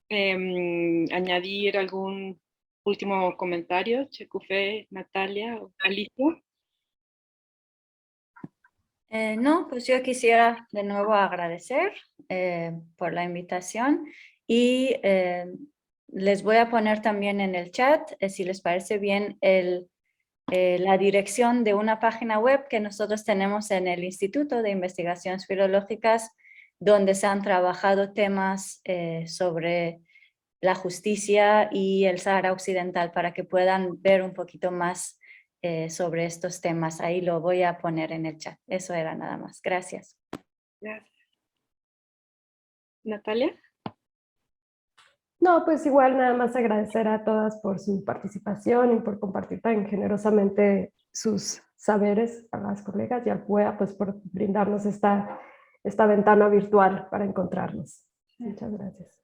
quieren, añadir algún último comentario, Chekufe, Natalia o Alicia. No, pues yo quisiera de nuevo agradecer por la invitación y les voy a poner también en el chat, si les parece bien, la dirección de una página web que nosotros tenemos en el Instituto de Investigaciones Filológicas, donde se han trabajado temas sobre la justicia y el Sahara Occidental, para que puedan ver un poquito más sobre estos temas. Ahí lo voy a poner en el chat. Eso era nada más. Gracias. Gracias. Natalia. No, pues igual nada más agradecer a todas por su participación y por compartir tan generosamente sus saberes, a las colegas y al PUEA, pues por brindarnos esta ventana virtual para encontrarnos. Muchas gracias.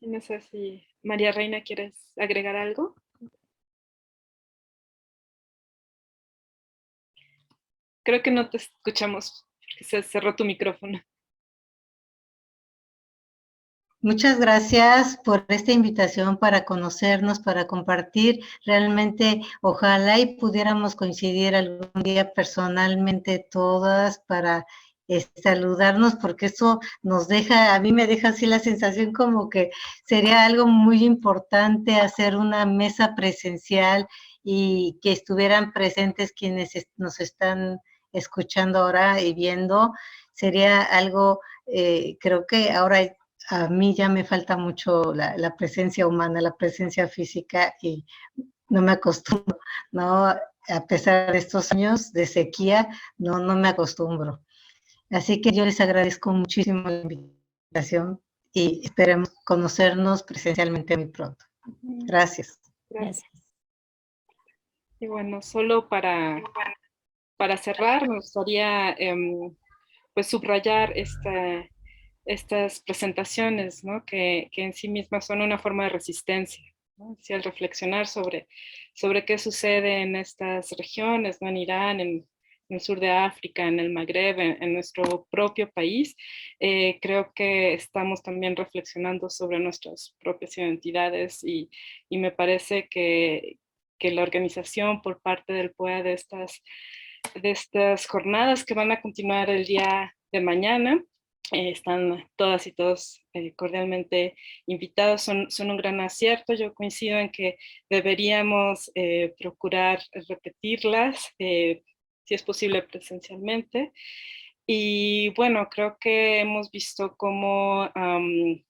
No sé si María Reina, ¿quieres agregar algo? Creo que no te escuchamos, porque se cerró tu micrófono. Muchas gracias por esta invitación para conocernos, para compartir. Realmente, ojalá y pudiéramos coincidir algún día personalmente todas para saludarnos, porque eso nos deja, a mí me deja así la sensación como que sería algo muy importante hacer una mesa presencial y que estuvieran presentes quienes nos están escuchando ahora y viendo. Sería algo, creo que ahora a mí ya me falta mucho la presencia humana, la presencia física, y no me acostumbro, ¿no? A pesar de estos años de sequía, no me acostumbro. Así que yo les agradezco muchísimo la invitación y esperemos conocernos presencialmente muy pronto. Gracias. Gracias. Y bueno, solo para cerrar, me gustaría pues subrayar estas presentaciones, ¿no? que en sí mismas son una forma de resistencia, ¿no? Sí, al reflexionar sobre qué sucede en estas regiones, ¿no? En Irán, en el sur de África, en el Magreb, en nuestro propio país, creo que estamos también reflexionando sobre nuestras propias identidades y me parece que la organización por parte del PUEA de estas jornadas que van a continuar el día de mañana, están todas y todos cordialmente invitados, son un gran acierto. Yo coincido en que deberíamos procurar repetirlas, si es posible presencialmente. Y bueno, creo que hemos visto cómo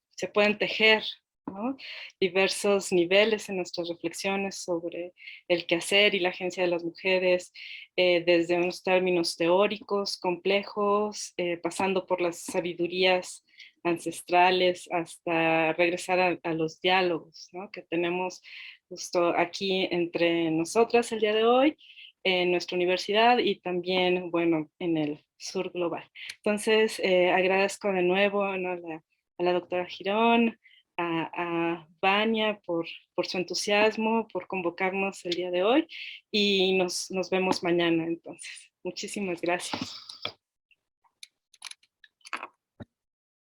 se pueden tejer, ¿no? Diversos niveles en nuestras reflexiones sobre el quehacer y la agencia de las mujeres, desde unos términos teóricos complejos, pasando por las sabidurías ancestrales hasta regresar a los diálogos, ¿no? Que tenemos justo aquí entre nosotras el día de hoy, en nuestra universidad y también, bueno, en el sur global. Entonces, agradezco de nuevo, ¿no? a la doctora Girón, a Vania por su entusiasmo, por convocarnos el día de hoy y nos vemos mañana entonces. Muchísimas gracias.